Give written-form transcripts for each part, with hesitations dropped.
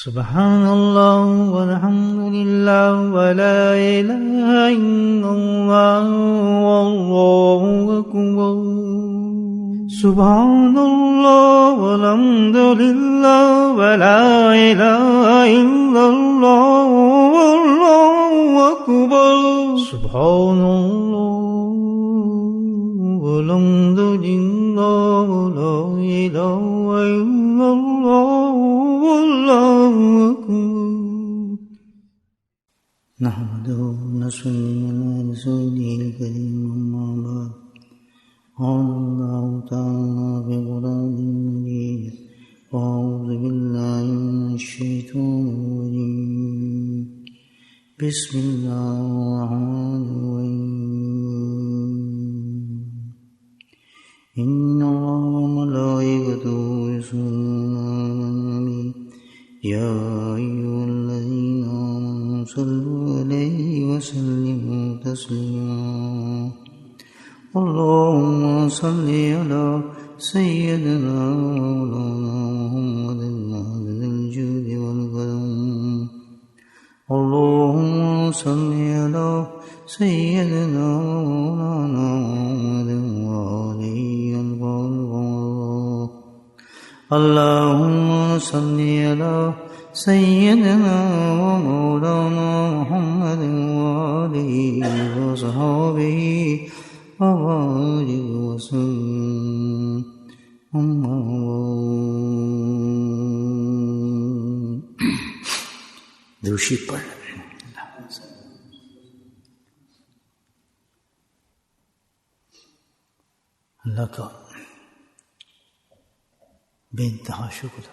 سبحان اللہ والحمد للہ ولا الہ الا اللہ واللہ اکبر سبحان اللہ والحمد للہ ولا الہ الا اللہ واللہ اکبر سبحان اللہ والحمد للہ ولا الہ الا اللہ واللہ اکبر نحمده ونصلي على رسوله الكريم أما بعد قال الله تعالى في قرآنه المجيد أعوذ بالله من الشيطان الرجيم بسم الله الرحمن الرحيم إن الله وملائكته يصلون على النبي يا أيها الذين آمنوا صلوا عليه وسلموا تسليما اللهم صل على سيدنا مولانا محمد عدد الجود والكرم اللهم صل على سيدنا مولانا محمد وآله الطاهرين اللهم صل على سيدنا ومولانا محمد وآله وصحبه وبارك وسلم أما دوشی پڑھ اللہ کا بے انتہا شکر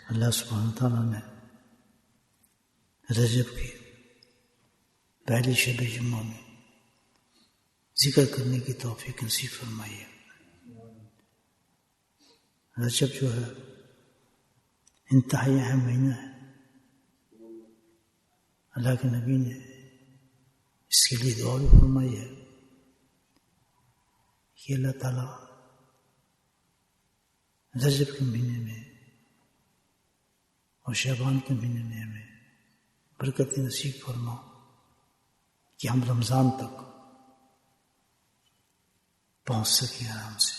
اللہ سبحانہ تعالیٰ نے رجب کی پہلی شب جمعہ میں ذکر کرنے کی توفیق نصیب فرمائی ہے۔ رجب جو ہے انتہائی اہم مہینہ ہے، اللہ کے نبی نے اس کے لیے دعا بھی فرمائی ہے کہ اللہ تعالیٰ رجب کے مہینے میں اور شعبان کے مہینے میں ہمیں برکت نصیب فرما کہ ہم رمضان تک پہنچ سکیں آرام سے۔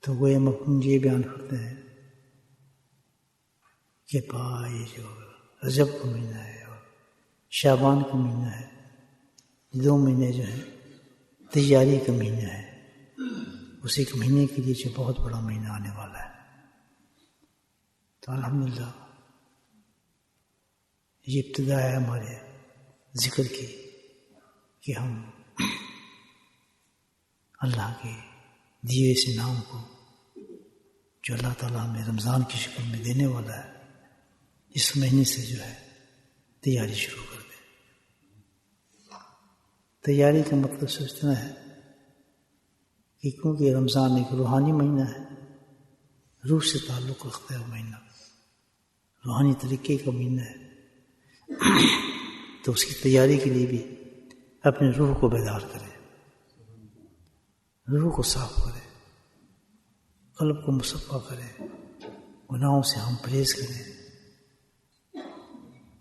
تو وہ ہم یہ بیان کرتے ہیں کہ بھائی جو رجب کا مہینہ ہے اور شعبان کا مہینہ ہے، دو مہینے جو ہیں تیاری کا مہینہ ہے، اس ایک مہینے کے لیے جو بہت بڑا مہینہ آنے والا ہے۔ تو الحمدللہ یہ ابتدا ہے ہمارے ذکر کی کہ ہم اللہ کے دیے اس انعام کو جو اللہ تعالیٰ ہمیں رمضان کی شکل میں دینے والا ہے، اس مہینے سے جو ہے تیاری شروع کر دیں۔ تیاری کا مطلب صرف اتنا ہے کہ کیونکہ رمضان ایک روحانی مہینہ ہے، روح سے تعلق رکھتا ہے وہ مہینہ، روحانی طریقے کا مہینہ ہے، تو اس کی تیاری کے لیے بھی اپنے روح کو بیدار کرے، روح کو صاف کرے، قلب کو مصفا کرے، گناہوں سے ہم پرہیز کریں،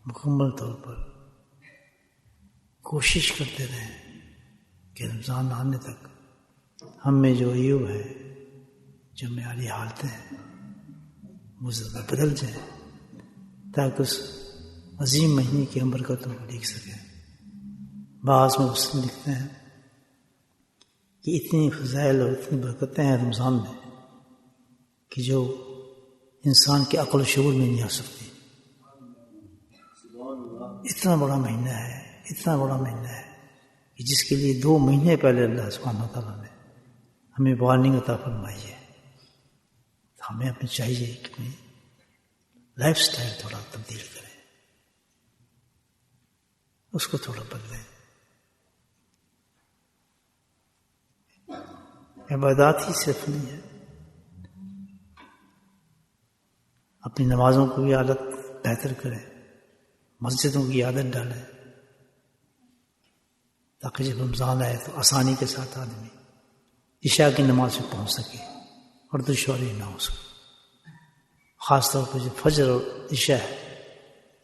مکمل طور پر کوشش کرتے رہیں کہ رمضان آنے تک ہم میں جو عیوب ہے، جو معیاری حالتیں ہیں، وہ زیادہ بدل جائیں تاکہ اس عظیم مہینے کی ہم برکتوں کو دیکھ سکیں۔ بعض میں مسلم لکھتے ہیں کہ اتنی فضائل اور اتنی برکتیں ہیں رمضان میں کہ جو انسان کے عقل و شعور میں نہیں آ سکتی۔ اتنا بڑا مہینہ ہے، اتنا بڑا مہینہ ہے کہ جس کے لیے 2 مہینے پہلے اللہ سبحانہ تعالیٰ نے ہمیں وارننگ عطا فرمائی ہے۔ تو ہمیں اپنی چاہیے کہ اپنی لائف سٹائل تھوڑا تبدیل کریں، اس کو تھوڑا بدلیں۔ عبادات ہی صرف نہیں ہے، اپنی نمازوں کو بھی عادت بہتر کریں، مسجدوں کی عادت ڈالیں تاکہ جب رمضان آئے تو آسانی کے ساتھ آدمی عشاء کی نماز پہ پہنچ سکے اور دشواری نہ ہو اس کو. خاص طور پر جو فجر اور عشاء ہے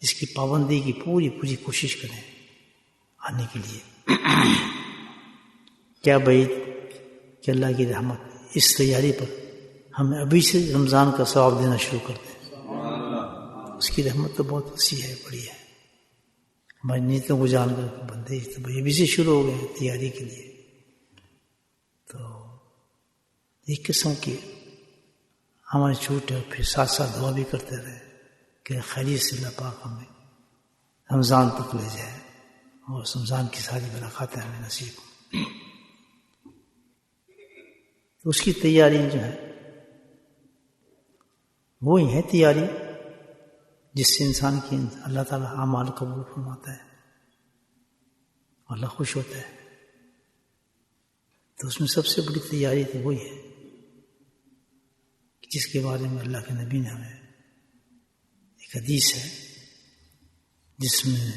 اس کی پابندی کی پوری کوشش کریں آنے کے لیے. کیا بعید کہ اللہ کی رحمت اس تیاری پر ہمیں ابھی سے رمضان کا ثواب دینا شروع کر دیں. اس کی رحمت تو بہت وسیع ہے، بڑی ہے. ہماری نیتوں کو جان کر بندے تو ابھی سے شروع ہو گئے ہیں تیاری کے لیے. تو ایک قسم کی ہمارے چھوٹے اور پھر ساتھ ساتھ دعا بھی کرتے رہے کہ خیریت سے اللہ پاک ہمیں رمضان تک لے جائے اور رمضان کی ساری ملاقاتیں ہمیں نصیب ہوں. تو اس کی تیاری جو ہے وہی ہے تیاری جس سے انسان کی اللہ تعالیٰ اعمال قبول فرماتا ہے، اللہ خوش ہوتا ہے. تو اس میں سب سے بڑی تیاری تو وہی ہے جس کے بارے میں اللہ کے نبی نے ہمیں ایک حدیث ہے جس میں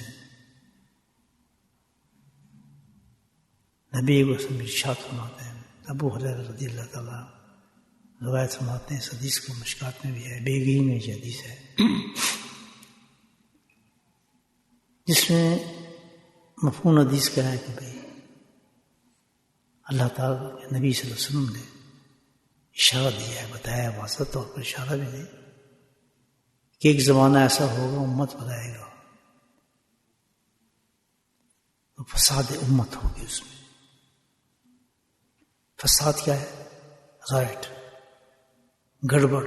نبی کو ارشاد فرماتے ہیں. ابو ہریرہ رضی اللہ تعالیٰ روایت فرماتے ہیں، اس حدیث کو مشکات میں بھی ہے، بیگی میں یہ حدیث ہے جس میں مفہوم حدیث کا ہے کہ بھائی اللہ تعالیٰ کے نبی صلی اللہ علیہ وسلم نے اشارہ دیا ہے، بتایا واضح طور پر اشارہ بھی نہیں کہ ایک زمانہ ایسا ہوگا امت پر آئے گا تو فساد امت ہوگی. اس میں فساد کیا ہے؟ رائٹ، گڑبڑ،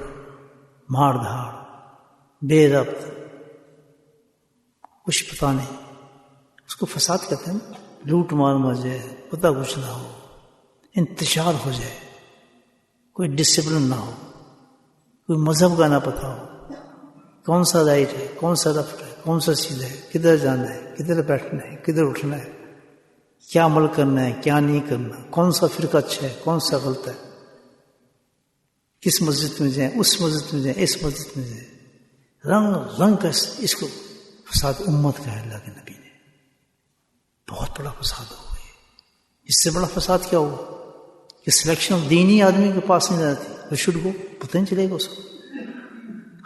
مار دھاڑ، بے ربط، کچھ پتہ نہیں. اس کو فساد کہتے ہیں. لوٹ مار مر جائے، پتہ کچھ نہ ہو، انتشار ہو جائے، کوئی ڈسپلن نہ ہو، کوئی مذہب کا نہ پتہ ہو، کون سا رائٹ ہے، کون سا لیفٹ ہے، کون سا سیدھا ہے، کدھر جانا ہے، کدھر بیٹھنا ہے، کدھر اٹھنا ہے، کیا عمل کرنا ہے، کیا نہیں کرنا، کون سا فرقہ اچھا ہے، کون سا غلط ہے، کس مسجد میں جائیں، اس مسجد میں جائیں، اس مسجد میں جائیں. رنگ رنگ کا اس کو فساد امت کا ہے اللہ کے نبی نے. بہت بڑا فساد ہو گیا. اس سے بڑا فساد کیا ہوا کہ سلیکشن دینی آدمی کے پاس نہیں رہتی. رشد کو پتہ نہیں چلے گا اس کو.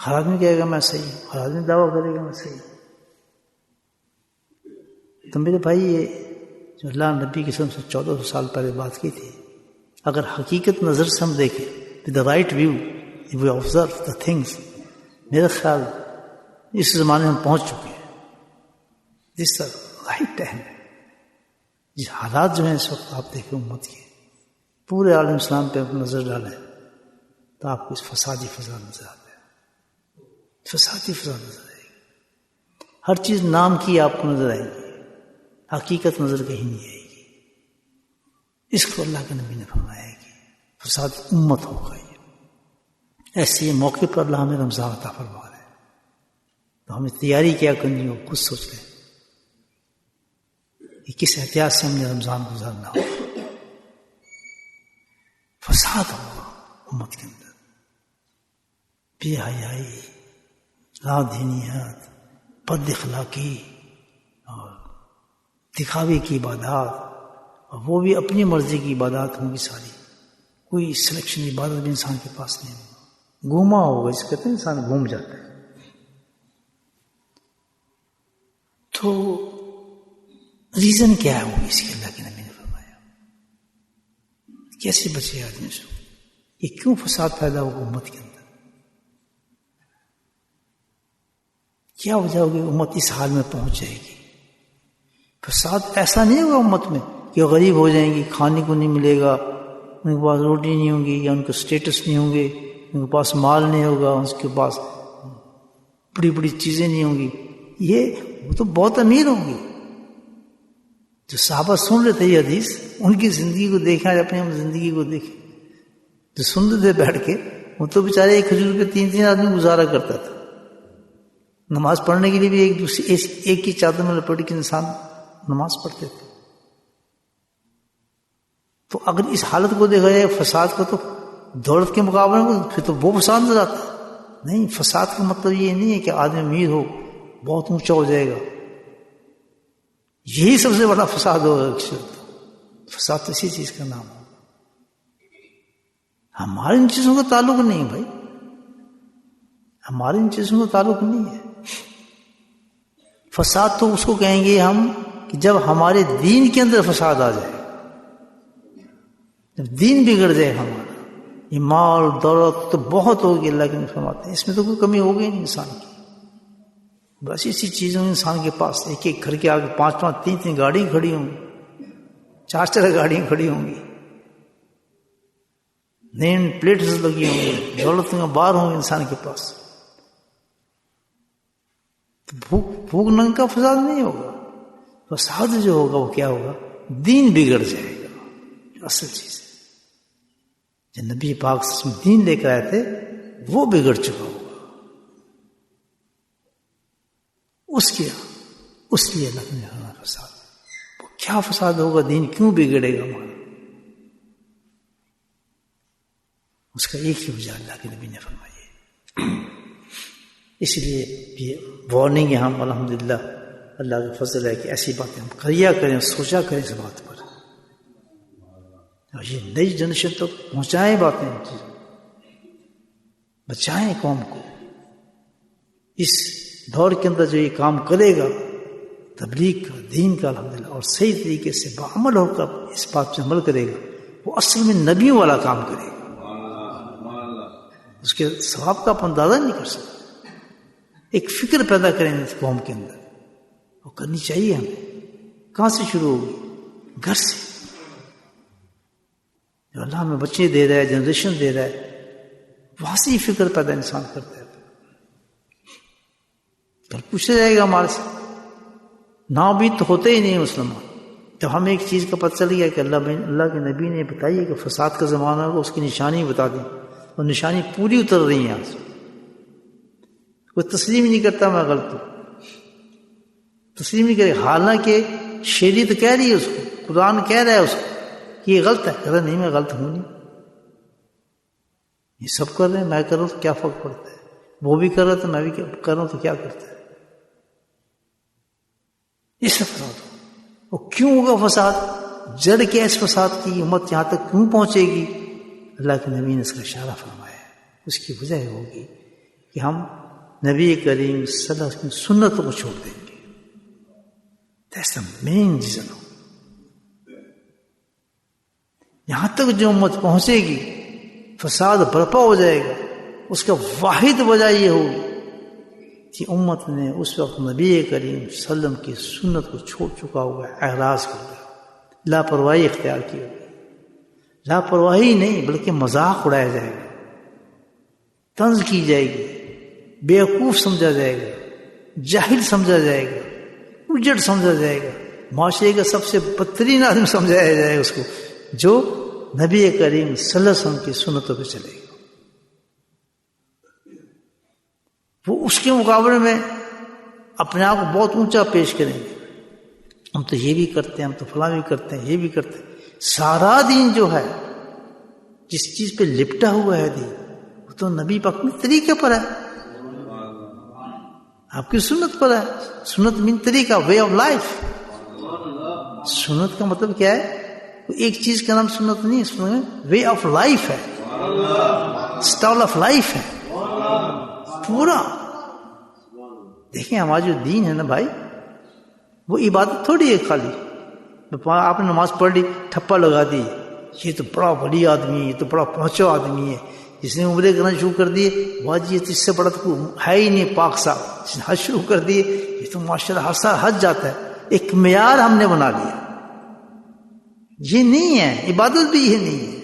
ہر آدمی کہے گا میں صحیح ہوں، ہر آدمی دعویٰ کرے گا میں صحیح ہوں. تو میرے بھائی یہ جو اللہ نبی کی قسم سے 1400 سال پہلے بات کی تھی، اگر حقیقت نظر سے ہم دیکھیں with the right view, if we observe the things, میرا خیال اس زمانے میں ہم پہنچ چکے ہیں. جس طرح رائٹ ٹائم ہے. جس حالات جو ہیں اس وقت آپ دیکھیں امت کے، پورے عالم اسلام پہ نظر ڈالیں تو آپ کو اس فسادی فساد نظر آتا ہے. فسادی فساد نظر آئے گی. ہر چیز نام کی آپ کو نظر آئے گی، حقیقت نظر کہیں نہیں آئے گی. اس کو اللہ کے نبی نے فرمایا ہے کہ فساد امت ہوگا. ایسے موقع پر اللہ ہمیں رمضان عطا فرما رہے ہیں تو ہمیں تیاری کیا کرنی ہو خود سوچ لیں کہ کس احتیاط سے ہم نے رمضان گزارنا ہو. فساد ہوگا امت کے اندر، بے حیائی، لادینیت، بد اخلاقی اور دکھاوے کی عبادات، اور وہ بھی اپنی مرضی کی عبادات ہوں گی ساری. کوئی سلیکشن عبادت بھی انسان کے پاس نہیں ہوگا. گھوما ہوگا، اس کہتے ہیں انسان گھوم جاتا ہے. تو ریزن کیا ہے وہ اس کے اللہ کے نبی نے فرمایا. کیسے بچے آدمی سے؟ یہ کیوں فساد پیدا ہوگا امت کے اندر؟ کیا وجہ ہوگی امت اس حال میں پہنچ جائے گی؟ فساد ایسا نہیں ہوگا امت میں کہ غریب ہو جائیں گی، کھانے کو نہیں ملے گا، ان کے پاس روٹی نہیں ہوگی، یا ان کے اسٹیٹس نہیں ہوں گے، ان کے پاس مال نہیں ہوگا، اس کے پاس بڑی بڑی چیزیں نہیں ہوں گی. وہ تو بہت امیر ہوں گی. جو صحابہ سن رہے تھے یہ حدیث، ان کی زندگی کو دیکھیں، اپنی زندگی کو دیکھیں. جو سن رہے تھے بیٹھ کے، وہ تو بیچارے ایک کھجور پہ 3 آدمی گزارا کرتا تھا. نماز پڑھنے کے لیے بھی ایک کی چادر میں لپٹ کے انسان نماز پڑھتے تھے. تو اگر اس حالت کو دیکھا جائے فساد کو، تو دولت کے مقابلے میں پھر تو وہ فساد نظر آتا ہے. نہیں، فساد کا مطلب یہ نہیں ہے کہ آدمی امیر ہو بہت اونچا ہو جائے گا. یہی سب سے بڑا فساد ہوگا. فساد تو اسی چیز کا نام ہوگا. ہمارے ان چیزوں کا تعلق نہیں بھائی، ہمارے ان چیزوں کا تعلق نہیں ہے۔ فساد تو اس کو کہیں گے ہم کہ جب ہمارے دین کے اندر فساد آ جائے، جب دین بگڑ جائے ہمارا، یہ مال دولت تو بہت ہوگی، اللہ کے نبی فرماتے ہیں اس میں تو کوئی کمی ہوگی نہیں انسان کی، بس اسی چیزوں انسان کے پاس ایک ایک گھر کے آگے 5 3 گاڑی کھڑی ہوں گی، 4 گاڑیاں کھڑی ہوں گی، نیم پلیٹس لگی ہوں گی، دولت میں بار ہوں گے انسان کے پاس، بھوک ننگ کا فساد نہیں ہوگا۔ فساد جو ہوگا وہ کیا ہوگا؟ دین بگڑ جائے گا، جو اصل چیز ہے۔ جو نبی پاک صلی اللہ علیہ وسلم دین لے کر آئے تھے وہ بگڑ چکا ہوگا، اس لیے اللہ نے کہا فساد، وہ کیا فساد ہوگا؟ دین کیوں بگڑے گا ہمارا؟ اس کا ایک ہی وجہ اللہ کے نبی نے فرمائی ہے۔ اس لیے یہ وارننگ ہے ہم الحمدللہ اللہ کا فضل ہے کہ ایسی باتیں ہم کریا کریں، سوچا کریں اس بات پر، اور یہ نئی جنریشن تک پہنچائیں باتیں، بچائیں قوم کو۔ اس دور کے اندر جو یہ کام کرے گا تبلیغ کا، دین کا الحمدللہ، اور صحیح طریقے سے بعمل ہو کر اس بات پہ عمل کرے گا، وہ اصل میں نبیوں والا کام کرے گا، اس کے ثواب کا آپ اندازہ نہیں کر سکتے۔ ایک فکر پیدا کریں اس قوم کے اندر، وہ کرنی چاہیے ہمیں۔ کہاں سے شروع ہوگی؟ گھر سے۔ جو اللہ ہمیں بچے دے رہا ہے، جنریشن دے رہا ہے، وہاں سے ہی فکر پیدا انسان کرتا ہے۔ کل پوچھا جائے گا ہمارے سے، نابید تو ہوتے ہی نہیں مسلمان۔ جب ہمیں ایک چیز کا پتہ چل گیا کہ اللہ کے نبی نے بتائی ہے کہ فساد کا زمانہ ہوگا، اس کی نشانی بتا دی، اور نشانی پوری اتر رہی ہے آج۔ کوئی تسلیم نہیں کرتا میں غلط ہوں، تسلیم نہیں کرے، حالانکہ شریعت کہہ رہی ہے اس کو، قرآن کہہ رہا ہے اس کو کہ یہ غلط ہے، کہتا نہیں میں غلط ہوں نہیں، یہ سب کر رہے ہیں، میں کر رہا ہوں تو کیا فرق پڑتا ہے؟ وہ بھی کر رہا تو میں بھی کر رہا ہوں تو کیا کرتا ہے؟ اس سے فساد ہو۔ وہ کیوں ہوگا فساد؟ جڑ کیا اس فساد کی؟ امت یہاں تک کیوں پہنچے گی؟ اللہ کے نبی نے اس کا اشارہ فرمایا ہے۔ اس کی وجہ ہوگی کہ ہم نبی کریم صلی اللہ علیہ وسلم کی سنتوں کو چھوڑ دیں گے۔ That's the main reason۔ یہاں تک جو امت پہنچے گی فساد برپا ہو جائے گا، اس کا واحد وجہ یہ ہوگی کہ امت نے اس وقت نبی کریم صلی اللہ علیہ وسلم کی سنت کو چھوڑ چکا ہوگا، اعراض کر دیا، لاپرواہی اختیار کی ہوگی۔ لاپرواہی نہیں بلکہ مذاق اڑایا جائے گا، طنز کی جائے گی، بیوقوف سمجھا جائے گا، جاہل سمجھا جائے گا، اجڑ سمجھا جائے گا، معاشرے کا سب سے بدترین آدمی سمجھایا جائے گا اس کو، جو نبی کریم صلی اللہ علیہ وسلم کی سنتوں پہ چلے گا۔ وہ اس کے مقابلے میں اپنے آپ کو بہت اونچا پیش کریں گے، ہم تو یہ بھی کرتے ہیں، ہم تو فلاں بھی کرتے ہیں، یہ بھی کرتے ہیں۔ سارا دین جو ہے، جس چیز پہ لپٹا ہوا ہے دین، وہ تو نبی پاک کے طریقے پر ہے، آپ کی سنت پر ہے۔ سنت من طریقہ، وے آف لائف۔ سنت کا مطلب کیا ہے؟ ایک چیز کا نام سنت نہیں، سنت وے آف لائف ہے، اسٹائل آف لائف ہے پورا۔ دیکھیں ہمارا جو دین ہے نا بھائی، وہ عبادت تھوڑی ہے خالی۔ آپ نے نماز پڑھ لی، ٹھپا لگا دی، یہ تو بڑا بڑی آدمی ہے، یہ تو بڑا پہنچا آدمی ہے، جس نے عمرے کرنا شروع کر دیے، واجی اس سے بڑا تو ہے ہی نہیں پاک صاحب، جس نے حج شروع کر دیے، یہ تو ماشاءاللہ ہر سال حج جاتا ہے۔ ایک معیار ہم نے بنا لیا، یہ نہیں ہے، عبادت بھی یہ نہیں ہے۔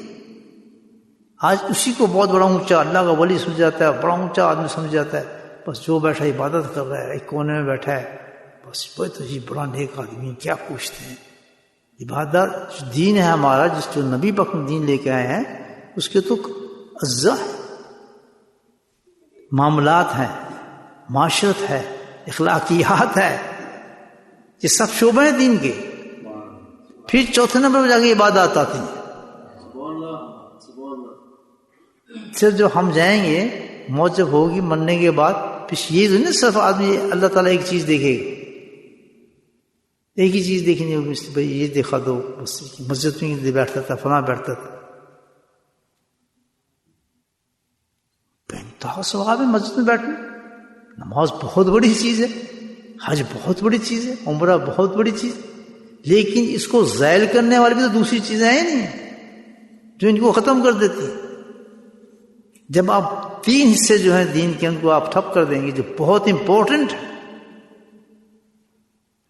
آج اسی کو بہت بڑا اونچا اللہ کا ولی سمجھ جاتا ہے، بڑا اونچا آدمی سمجھ جاتا ہے، بس جو بیٹھا عبادت کر رہا ہے، ایک کونے میں بیٹھا ہے، بس وہ تو جی بڑا نیک آدمی، کیا پوچھتے ہیں؟ عبادت جو دین ہے ہمارا، جس جو نبی پاک دین لے کے آئے ہیں، اس کے تو اجزاء ہے، معاملات ہیں، معاشرت ہے، اخلاقیات ہے، یہ سب شعبے ہیں دین کے۔ پھر چوتھے نمبر پہ جا کے عبادات آتی ہیں۔ پھر جو ہم جائیں گے، موت جب ہوگی مرنے کے بعد، پھر یہ تو نہیں صرف آدمی اللہ تعالیٰ ایک چیز دیکھے گا، ایک ہی چیز دیکھنی ہوگی، بھائی یہ دیکھا دو، بس مسجد میں بیٹھتا تھا، فلاں بیٹھتا تھا۔ بہت ثواب ہے مسجد میں بیٹھنا. نماز بہت بڑی چیز ہے, حج بہت بڑی چیز ہے, عمرہ بہت بڑی چیز ہے, لیکن اس کو زائل کرنے والی بھی تو دوسری چیزیں ہیں نہیں جو ان کو ختم کر دیتی ہیں. جب آپ 3 حصے جو ہیں دین کے ان کو آپ ٹھپ کر دیں گے جو بہت امپورٹنٹ ہے,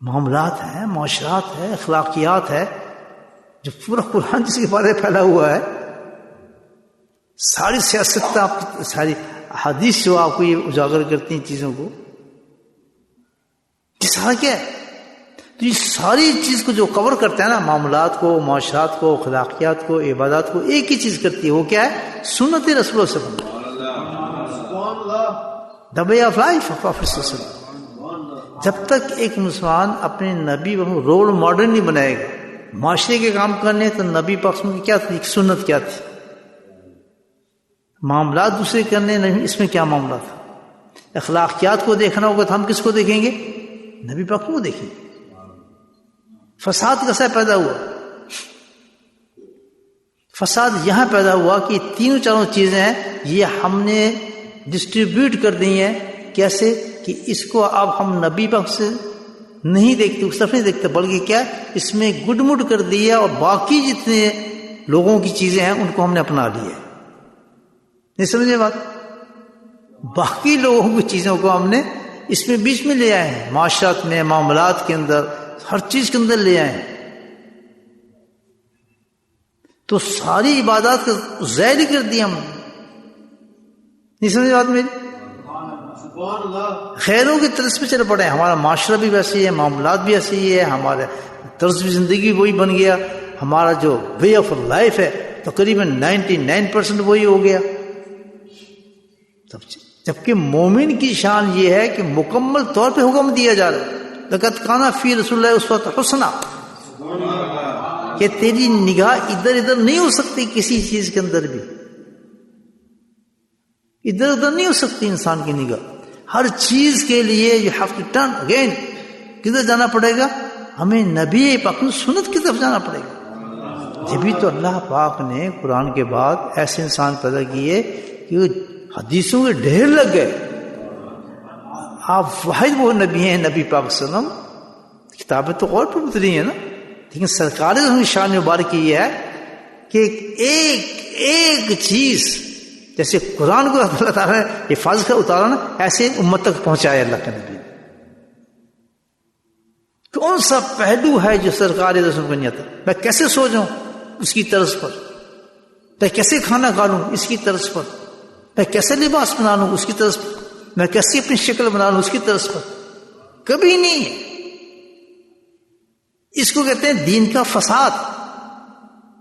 معاملات ہیں, معاشرات ہے, اخلاقیات ہے, جو پورا قرآن جس کے بارے پھیلا ہوا ہے, ساری سیاست آپ ساری حدیث جو آپ کو یہ اجاگر کرتی ہیں چیزوں کو, یہ سارا کیا ہے؟ تو یہ ساری چیز کو جو کور کرتا ہے نا, معاملات کو, معاشرات کو, اخلاقیات کو, عبادات کو, ایک ہی چیز کرتی ہے. وہ کیا ہے؟ سنت رسول اللہ صلی اللہ علیہ وسلم, the way of life of prophet صلی اللہ علیہ وسلم. جب تک ایک مسلمان اپنے نبی رول ماڈل نہیں بنائے گا معاشرے کے کام کرنے, تو نبی پاک کی کیا تھی, سنت کیا تھی, معاملات دوسرے کرنے, نہیں اس میں کیا معاملہ تھا, اخلاقیات کو دیکھنا ہوگا تو ہم کس کو دیکھیں گے؟ نبی پاک کو دیکھیں گے. فساد کیسا پیدا ہوا؟ فساد یہاں پیدا ہوا کہ 3-4 چیزیں ہیں, یہ ہم نے ڈسٹریبیوٹ کر دی ہیں. کیسے کہ اس کو اب ہم نبی پاک سے نہیں دیکھتے, اس طرف نہیں دیکھتے, بلکہ کیا اس میں گڈ مڈ کر دیا, اور باقی جتنے لوگوں کی چیزیں ہیں ان کو ہم نے اپنا لیا. نہیں سمجھے بات؟ باقی لوگوں کی چیزوں کو ہم نے اس میں بیچ میں لے آئے ہیں, معاشرات میں, معاملات کے اندر, ہر چیز کے اندر لے آئے ہیں. تو ساری عبادات کو ظاہر کر دیا ہم نے. نہیں سمجھے بات میری؟ خیروں کی طرز پہ چل پڑے, ہمارا معاشرہ بھی ویسے ہی ہے, معاملات بھی ایسے ہی ہے, ہمارے طرز زندگی وہی بن گیا, ہمارا جو وے آف لائف ہے تقریباً 99% وہی ہو گیا. جبکہ مومن کی شان یہ ہے کہ مکمل طور پہ حکم دیا جا رہا ہے, لقد کان فی رسول اللہ اسوۃ حسنہ, کہ تیری نگاہ ادھر ادھر نہیں ہو سکتی کسی چیز کے اندر بھی, ادھر ادھر نہیں ہو سکتی انسان کی نگاہ. ہر چیز کے لیے you have to turn again. کدھر جانا پڑے گا؟ ہمیں نبی پاک کی سنت کی طرف جانا پڑے گا. جبھی تو اللہ پاک نے قرآن کے بعد ایسے انسان پیدا کیے کہ وہ حدیثوں کے ڈھیر لگ گئے. آپ واحد وہ نبی ہیں, نبی پاک صلی اللہ علیہ وسلم. کتابیں تو اور پر اتری ہیں نا, لیکن سرکار کی شان مبارک یہ ہے کہ ایک چیز جیسے قرآن کو اللہ تعالیٰ نے حفاظ کر اتارا نا, ایسے امت تک پہنچایا اللہ کے نبی. کون سا پہلو ہے جو سرکار رسول کو نہیں آتا؟ میں کیسے سو جاؤں اس کی طرز پر, میں کیسے کھانا کھا لوں اس کی طرز پر, میں کیسے لباس بنا لوں اس کی طرز پر, میں کیسی اپنی شکل بنا لوں اس کی طرز پر. کبھی نہیں ہے. اس کو کہتے ہیں دین کا فساد.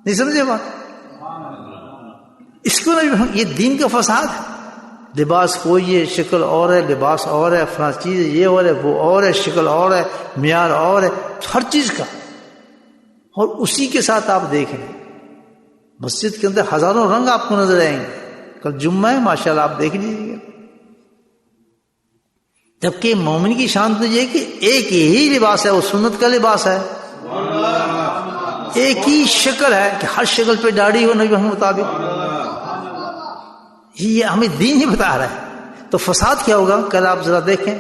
نہیں سمجھے بات؟ اس کو یہ دین کا فساد ہے. لباس کوئی ہے, شکل اور ہے, لباس اور ہے, فلاں چیز یہ اور ہے, وہ اور ہے, شکل اور ہے, معیار اور ہے, ہر چیز کا. اور اسی کے ساتھ آپ دیکھیں مسجد کے اندر ہزاروں رنگ آپ کو نظر آئیں گے. کل جمعہ ہے ماشاءاللہ, آپ دیکھ لیجیے گا. جبکہ مومن کی شان تو یہ کہ ایک ہی لباس ہے, وہ سنت کا لباس ہے. ایک ہی شکل ہے کہ ہر شکل پہ داڑھی ہو نبی محمد مطابق. یہ ہمیں دین ہی بتا رہا ہے. تو فساد کیا ہوگا کل آپ ذرا دیکھیں.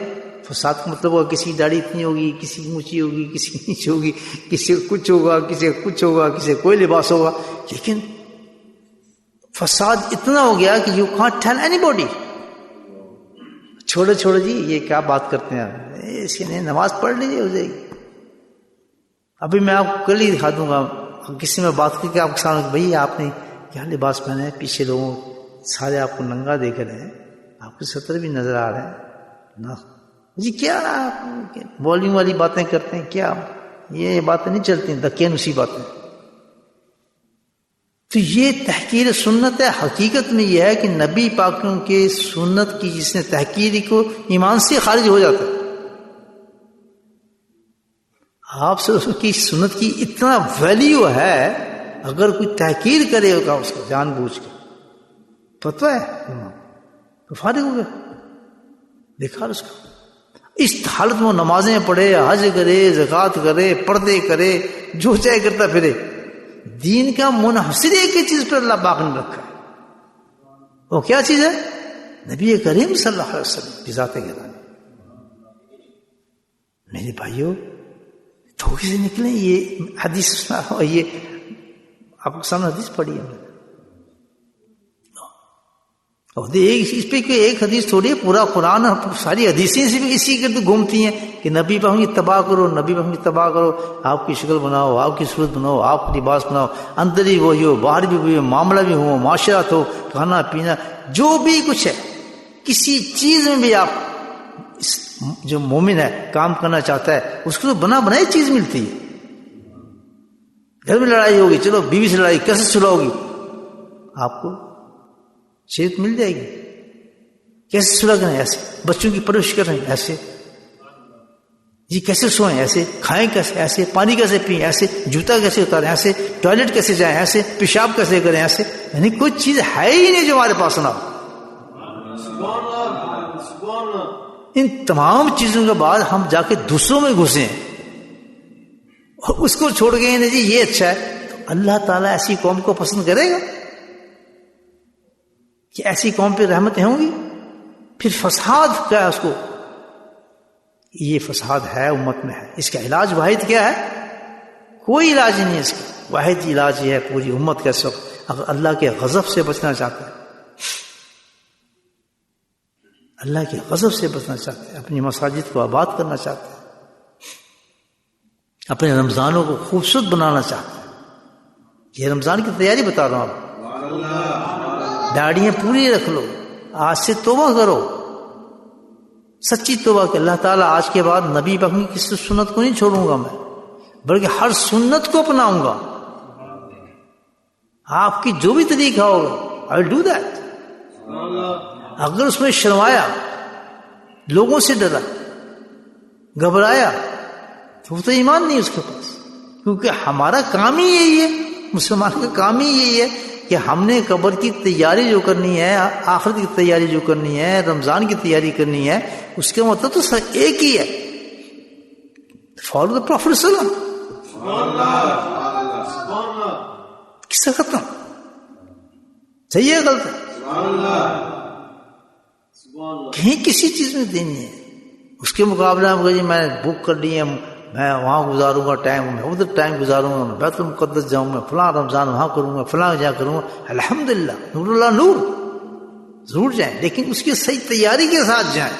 فساد کا مطلب ہوگا کسی کی داڑھی اتنی ہوگی, کسی کی اونچی ہوگی, کسی کی نیچی ہوگی, کسی کو کچھ ہوگا, کسی کو کچھ ہوگا, کسی کو کوئی لباس ہوگا. لیکن فساد اتنا ہو گیا کہ you can't tell any body. چھوڑے جی یہ کیا بات کرتے ہیں, اس کی نماز پڑھ لیجیے ہو جائے گی. ابھی میں آپ کو کل ہی دکھا دوں گا, کسی میں بات کی کہ آپ کے سامنے بھائی آپ نے کیا لباس پہنا ہے, پیچھے لوگوں سارے آپ کو ننگا دیکھ رہے ہیں, آپ کے سطر بھی نظر آ رہے ہیں نا جی. کیا والیوم والی باتیں کرتے ہیں, کیا یہ باتیں نہیں چلتی ہیں, دکین اسی باتیں. تو یہ تحقیر سنت ہے. حقیقت میں یہ ہے کہ نبی پاکوں کے سنت کی جس نے تحقیر کو ایمان سے خارج ہو جاتا ہے. آپ سے اس کی سنت کی اتنا ویلیو ہے, اگر کوئی تحقیر کرے گا اس کو جان بوجھ کے, پتہ ہے تو فارغ ہو گیا, دیکھا اس کو. اس حالت میں نمازیں پڑھے, حج کرے, زکوٰۃ کرے, پردے کرے, جو چاہے کرتا پھرے. دین کا منحصر ایک ہی چیز پر اللہ پاک نے رکھا ہے. وہ کیا چیز ہے؟ نبی کریم صلی اللہ علیہ وسلم کی ذات گرامی. میرے بھائیوں تھوڑی سے نکلیں. یہ حدیث سنا اور یہ آپ کو سامنے حدیث پڑھی ہے. اس پہ ایک حدیث تھوڑی ہے، پورا قرآن ساری حدیثیں اسی گرد گھومتی ہیں کہ نبی پاک کی تباہ کرو، نبی پاک کی تباہ کرو. آپ کی شکل بناؤ، آپ کی صورت بناؤ، آپ کا لباس بناؤ، اندر ہی وہی ہو، باہر بھی وہی ہو، معاملہ بھی ہو، معاشرت ہو، کھانا پینا جو بھی کچھ ہے، کسی چیز میں بھی آپ جو مومن ہے کام کرنا چاہتا ہے اس کو بنا بنائی چیز ملتی ہے. گھر میں لڑائی ہوگی، چلو بیوی سے لڑائی کیسے سلھاؤ گی، آپ کو شریعت مل جائے گی. کیسے صلح کریں، ایسے. بچوں کی پرورش کریں، ایسے. جی کیسے سوئیں، ایسے. کھائیں کیسے، ایسے. پانی کیسے پئیں، ایسے. جوتا کیسے اتاریں، ایسے. ٹوائلٹ کیسے جائیں، ایسے. پیشاب کیسے کریں، ایسے. یعنی کوئی چیز ہے ہی نہیں جو ہمارے پاس نہ ہو. ان تمام چیزوں کے بعد ہم جا کے دوسروں میں گھسیں اور اس کو چھوڑ گئے نا جی یہ اچھا ہے. تو اللہ تعالیٰ ایسی قوم کو پسند کرے گا کہ ایسی قوم پہ رحمتیں ہوں گی؟ پھر فساد کیا ہے اس کو؟ یہ فساد ہے امت میں ہے. اس کا علاج واحد کیا ہے؟ کوئی علاج نہیں ہے اس کا. واحد علاج یہ ہے پوری امت کا سب اگر اللہ کے غضب سے بچنا چاہتا ہے، اللہ کے غضب سے بچنا چاہتے ہیں، اپنی مساجد کو آباد کرنا چاہتے ہیں، اپنے رمضانوں کو خوبصورت بنانا چاہتے ہیں. یہ رمضان کی تیاری بتا رہا ہوں آپ. داڑیاں پوری رکھ لو، آج سے توبہ کرو، سچی توبہ کہ اللہ تعالیٰ آج کے بعد نبی پاک کی کسی سنت کو نہیں چھوڑوں گا میں، بلکہ ہر سنت کو اپناؤں گا. آپ کی جو بھی طریقہ ہوگا I will do that. اگر اس میں شرمایا، لوگوں سے ڈرا، گھبرایا، تو وہ تو ایمان نہیں اس کے پاس. کیونکہ ہمارا کام ہی یہی ہے، مسلمان کا کام ہی یہی ہے کہ ہم نے قبر کی تیاری جو کرنی ہے، آخرت کی تیاری جو کرنی ہے، رمضان کی تیاری کرنی ہے، اس کا مطلب تو سر ایک ہی ہے، فالو دا پروفیٹ صلی اللہ. کس سے ختم؟ صحیح ہے غلط ہے؟ کہیں کسی چیز میں دین نہیں ہے. اس کے مقابلے میں میں نے بک کر لی ہے، میں وہاں گزاروں گا ٹائم، میں ادھر ٹائم گزاروں گا، میں بیت المقدس جاؤں گا، فلاں رمضان وہاں کروں گا، فلاں جا کروں گا. الحمدللہ، نور اللہ نور، ضرور جائیں، لیکن اس کی صحیح تیاری کے ساتھ جائیں.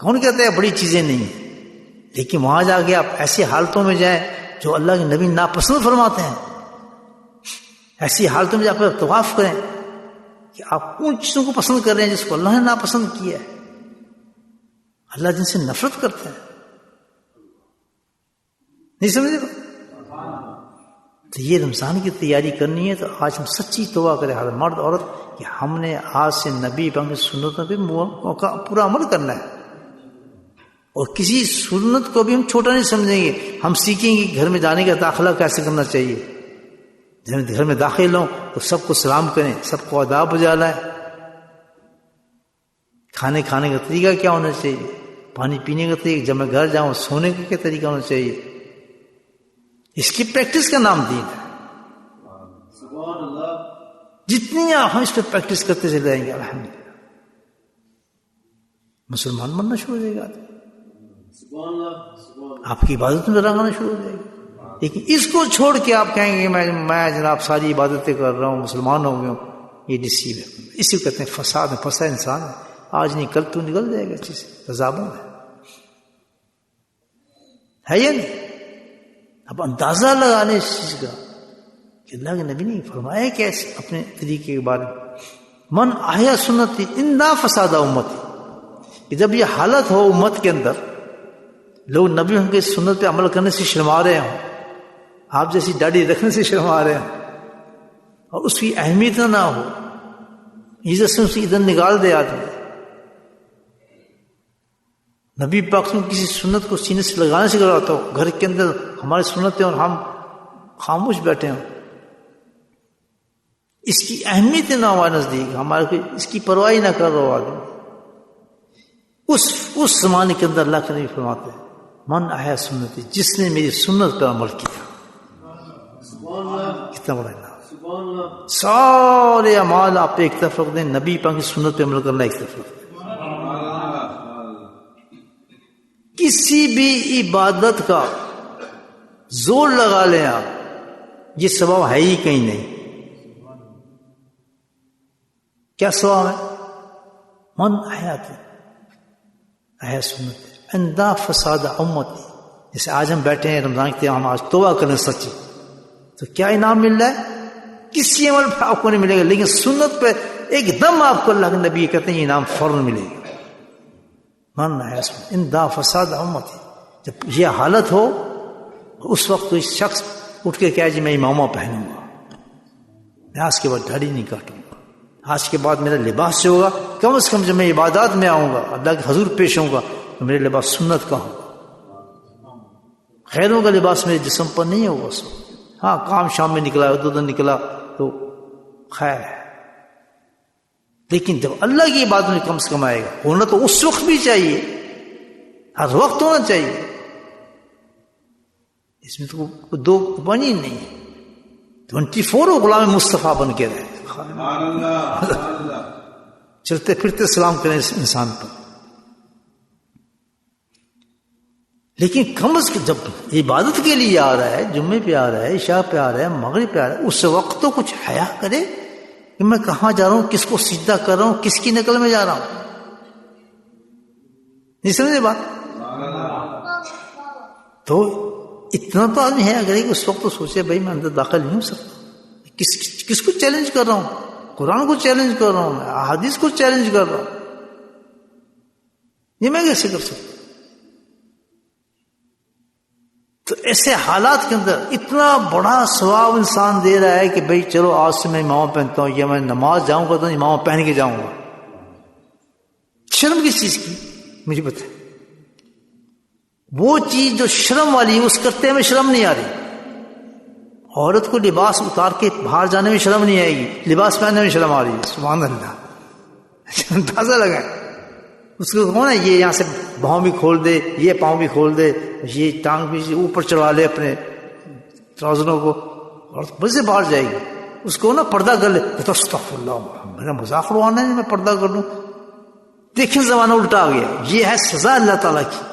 کون کہتا ہے بڑی چیزیں نہیں ہیں، لیکن وہاں جا کے آپ ایسی حالتوں میں جائیں جو اللہ کے نبی ناپسند فرماتے ہیں. ایسی حالتوں میں جا کر طواف کریں کہ آپ ان چیزوں کو پسند کر رہے ہیں جس کو اللہ نے ناپسند کیا ہے، اللہ جن سے نفرت کرتے ہیں. نہیں سمجھے؟ تو یہ رمضان کی تیاری کرنی ہے تو آج ہم سچی توبہ کریں، ہر مرد عورت، کہ ہم نے آج سے نبی پاک کی سنتوں پہ پورا عمل کرنا ہے. اور کسی سنت کو بھی ہم چھوٹا نہیں سمجھیں گے. ہم سیکھیں گے گھر میں جانے کا داخلہ کیسے کرنا چاہیے. جب گھر میں داخل ہوں تو سب کو سلام کریں، سب کو آداب بجا لائیں. کھانے کا طریقہ کیا ہونا چاہیے، پانی پینے کا طریقہ، جب میں گھر جاؤں سونے کا کیا طریقہ ہونا چاہیے. اس کی پریکٹس کا نام دین ہے. جتنی آپ ہم اس پہ پریکٹس کرتے چلے جائیں گے الحمدللہ مسلمان بننا شروع ہو جائے گا. آپ کی عبادت میں رنگانا شروع ہو جائے گی. لیکن اس کو چھوڑ کے آپ کہیں گے میں جناب ساری عبادتیں کر رہا ہوں، مسلمان ہو گیا ہوں، یہ ڈسیو ہے. اسی کو کہتے ہیں فساد ہے، پھنسا انسان ہے. آج نہیں کل تو نکل جائے گا چیز تذابوں میں ہے یا نہیں. اب اندازہ لگا لیں اس چیز کا کہ اللہ کے نبی نے فرمایا کیسے اپنے طریقے کے بارے میں، من احیا سنتی انا فساد امتی. کہ جب یہ حالت ہو امت کے اندر، لوگ نبی ان کے سنت پہ عمل کرنے سے شرما رہے ہوں، آپ جیسی داڑھی رکھنے سے شرما رہے ہوں، اور اس کی اہمیت نہ ہو، عزت سے اسے ادھر نکال دے آدمی. نبی پاک نے کسی سنت کو سینے سے لگانے سے کراتا ہو، گھر کے اندر ہماری سنتیں اور ہم خاموش بیٹھے ہوں، اس کی اہمیت نہ ہمارے نزدیک، ہمارے اس کی پرواہ نہ کر رہا ہو آدمی. اس زمانے کے اندر اللہ کے نبی فرماتے ہیں من احیا سنتی، جس نے میری سنت پر عمل کیا. کتنا بڑا نام. سارے اعمال آپ ایک طرف رکھ دیں، نبی پاک کی سنت پہ عمل کرنا ایک طرف رکھ دیں. کسی بھی عبادت کا زور لگا لیں آپ، یہ ثواب ہے ہی کہیں نہیں. کیا ثواب ہے؟ من حیات احیا سنت اندہ فساد امتی. جیسے آج ہم بیٹھے ہیں رمضان کے ہم آج توبہ کریں سچی، تو کیا انعام مل رہا ہے؟ کسی عمل پہ آپ کو نہیں ملے گا، لیکن سنت پہ ایک دم آپ کو اللہ کے نبی کہتے ہیں یہ انعام فوراً ملے گا. من حیات سنت اندہ فساد امتی. جب یہ حالت ہو اس وقت کوئی شخص اٹھ کے کہا جی میں امامہ پہنوں گا، میں آج کے بعد داڑھی نہیں کاٹوں گا، آج کے بعد میرا لباس جو ہوگا کم از کم جب میں عبادات میں آؤں گا اللہ کے حضور پیش ہوں گا تو میرے لباس سنت کا ہوگا، خیروں کا لباس میرے جسم پر نہیں ہوگا. اس وقت ہاں کام شام میں نکلا ادھر نکلا تو خیر ہے، لیکن جب اللہ کی عبادت میں کم سے کم آئے گا، ہونا تو اس وقت بھی چاہیے، ہر وقت ہونا چاہیے. اس میں تو دو بنی نہیں ہے. 24 غلام مصطفیٰ بن کے رہے، چلتے پھرتے سلام کریں اس انسان پر. لیکن کم از کم جب عبادت کے لیے آ رہا ہے، جمعے پہ آ رہا ہے، عشاء پہ آ رہا ہے، مغرب پہ آ رہا ہے، اس وقت تو کچھ حیا کرے کہ میں کہاں جا رہا ہوں، کس کو سجدہ کر رہا ہوں، کس کی نقل میں جا رہا ہوں. نہیں سمجھے بات؟ تو اتنا تو آدمی ہے اگر اس وقت تو سوچے بھائی میں اندر داخل نہیں ہو سکتا. کس کو چیلنج کر رہا ہوں؟ قرآن کو چیلنج کر رہا ہوں، میں احادیث کو چیلنج کر رہا ہوں. یہ میں کیسے کر سکتا؟ تو ایسے حالات کے اندر اتنا بڑا ثواب انسان دے رہا ہے کہ بھائی چلو آج سے میں امامہ پہنتا ہوں، یا میں نماز جاؤں گا تو امامہ پہن کے جاؤں گا. شرم کس چیز کی مجھے بتائیں؟ وہ چیز جو شرم والی اس کرتے میں شرم نہیں آ رہی. عورت کو لباس اتار کے باہر جانے میں شرم نہیں آئے گی، لباس پہننے میں شرم آ رہی ہے. سبحان اللہ. اندازہ لگائیں اس کو کون ہے یہ یہاں سے بھاؤں بھی کھول دے، یہ پاؤں بھی کھول دے، یہ ٹانگ بھی اوپر چڑھا لے اپنے ٹراؤزروں کو اور بس سے باہر جائے گی. اس کو نا پردہ کر لے تو استغفر اللہ، میرا مذاق اڑانا ہے میں پردہ کر لوں. دیکھیں زمانہ الٹا آ گیا. یہ ہے سزا اللہ تعالیٰ کی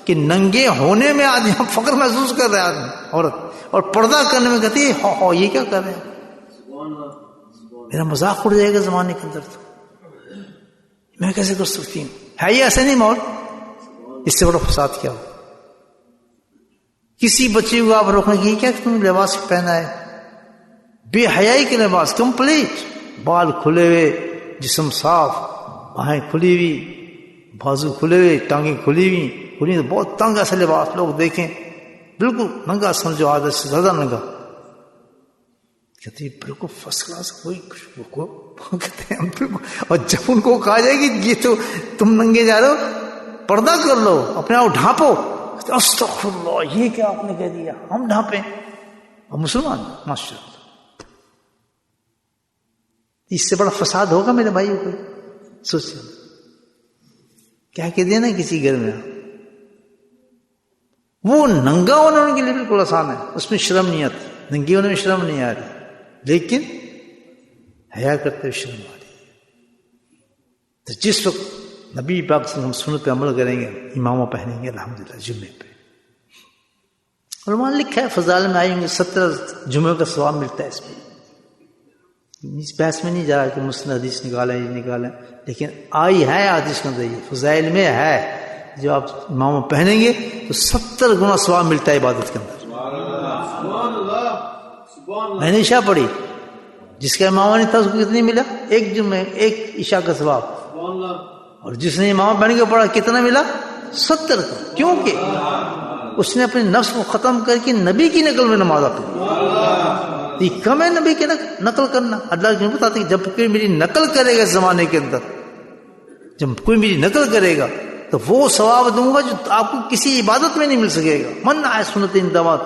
کہ ننگے ہونے میں آدمی فخر محسوس کر رہے آدمی عورت، اور پردہ کرنے میں کہتی ہے ہو یہ کیا کر رہے ہیں، میرا مذاق اڑ جائے گا زمانے کے اندر. تو میں کیسے کر سکتی ہوں؟ ہے یہ ایسے نہیں مول؟ اس سے بڑا فساد کیا ہو؟ کسی بچے کو آپ روکنے کی کیا تم لباس پہنا ہے، بے حیائی کے لباس کمپلیٹ، بال کھلے ہوئے، جسم صاف، باہیں کھلی ہوئی، بازو کھلے ہوئے، ٹانگیں کھلی ہوئی، بہت تنگ ایسا لباس لوگ دیکھیں بالکل ننگا سمجھو، عادت سے زیادہ ننگا. کہتے ہیں بالکل فرسٹ کلاس کوئی کہتے ہیں ہم بالکل. اور جب ان کو کہا جائے کہ یہ تو تم ننگے جا رہے ہو، پردہ کر لو، اپنے آپ ڈھانپو، استغفر اللہ یہ کیا آپ نے کہہ دیا، ہم ڈھانپیں. اور مسلمان ماشاء اللہ، اس سے بڑا فساد ہوگا میرے بھائیوں کو؟ سوچیں کیا کہہ دیا نا کسی گھر میں وہ ننگا ہونا ان کے لیے بالکل آسان ہے، اس میں شرم نہیں آتی، ننگی ہونے میں شرم نہیں آ رہی، لیکن حیا کرتے ہوئے شرم آ رہی ہے. تو جس وقت نبی پاک سے ہم سنت پہ عمل کریں گے، امامہ پہنیں گے الحمدللہ جمعے پہ. علماء نے لکھا ہے فضائل میں آئیں گے 17 جمعے کا ثواب ملتا ہے. اس میں اس بحث میں نہیں جا رہا کہ مسند حدیث نکالیں یہ نکالیں، لیکن آئی ہے حدیث کے اندر، یہ فضائل میں ہے. جب آپ امامہ پہنیں گے تو 70 گنا ثواب ملتا ہے عبادت کے اندر. میں نے عشاء پڑھی، جس کا امامہ نہیں تھا اس کو کتنی ملا؟ ایک جمعہ ایک عشاء کا ثواب. اور جس نے امامہ پہن کے پڑھا کتنا ملا؟ 70 کا. کیونکہ اس نے اپنے نفس کو ختم کر کے نبی کی نقل میں نماز پڑھی. یہ کم ہے نبی کی نقل کرنا. اللہ کی بتاتے کہ جب کوئی میری نقل کرے گا اس زمانے کے اندر، جب کوئی میری نقل کرے گا تو وہ ثواب دوں گا جو آپ کو کسی عبادت میں نہیں مل سکے گا. من آئے سنت اندامات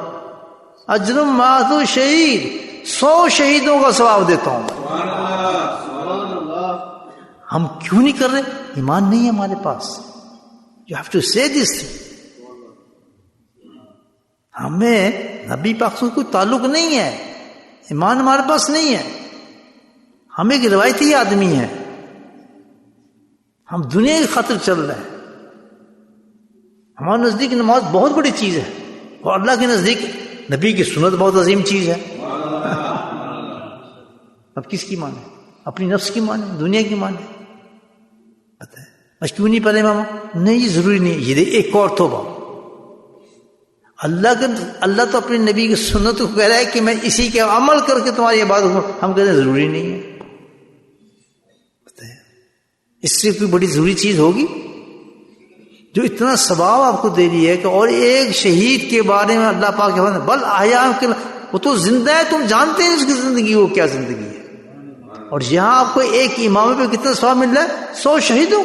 اجرم ماتو شہید، 100 شہیدوں کا ثواب دیتا ہوں. ہم کیوں نہیں کر رہے؟ ایمان نہیں ہے ہمارے پاس. یو ہیو ٹو سے دس. ہمیں نبی پاک سے کوئی تعلق نہیں ہے، ایمان ہمارے پاس نہیں ہے، ہم ایک روایتی آدمی ہیں، ہم دنیا کی خاطر چل رہے ہیں. ہمارے نزدیک نماز بہت بڑی چیز ہے، اور اللہ کے نزدیک نبی کی سنت بہت عظیم چیز ہے. اب کس کی مانے؟ اپنی نفس کی مانے، دنیا کی مانے؟ پتہ ہے بس کیوں نہیں پڑھے ماما؟ نہیں ضروری نہیں. یہ ایک اور توبہ، اللہ تو اپنے نبی کی سنت کو کہہ رہا ہے کہ میں اسی کے عمل کر کے تمہاری عبادت کروں. ہم کہتے ہیں ضروری نہیں ہے. پتہ ہے اس سے کوئی بڑی ضروری چیز ہوگی جو اتنا ثواب آپ کو دے رہی ہے کہ اور ایک شہید کے بارے میں اللہ پاک کے بارے بل احیاء کے، وہ تو زندہ ہے، تم جانتے ہیں اس کی زندگی وہ کیا زندگی ہے. اور یہاں آپ کو ایک امام پہ کتنا ثواب مل رہا ہے؟ 100 شہیدوں.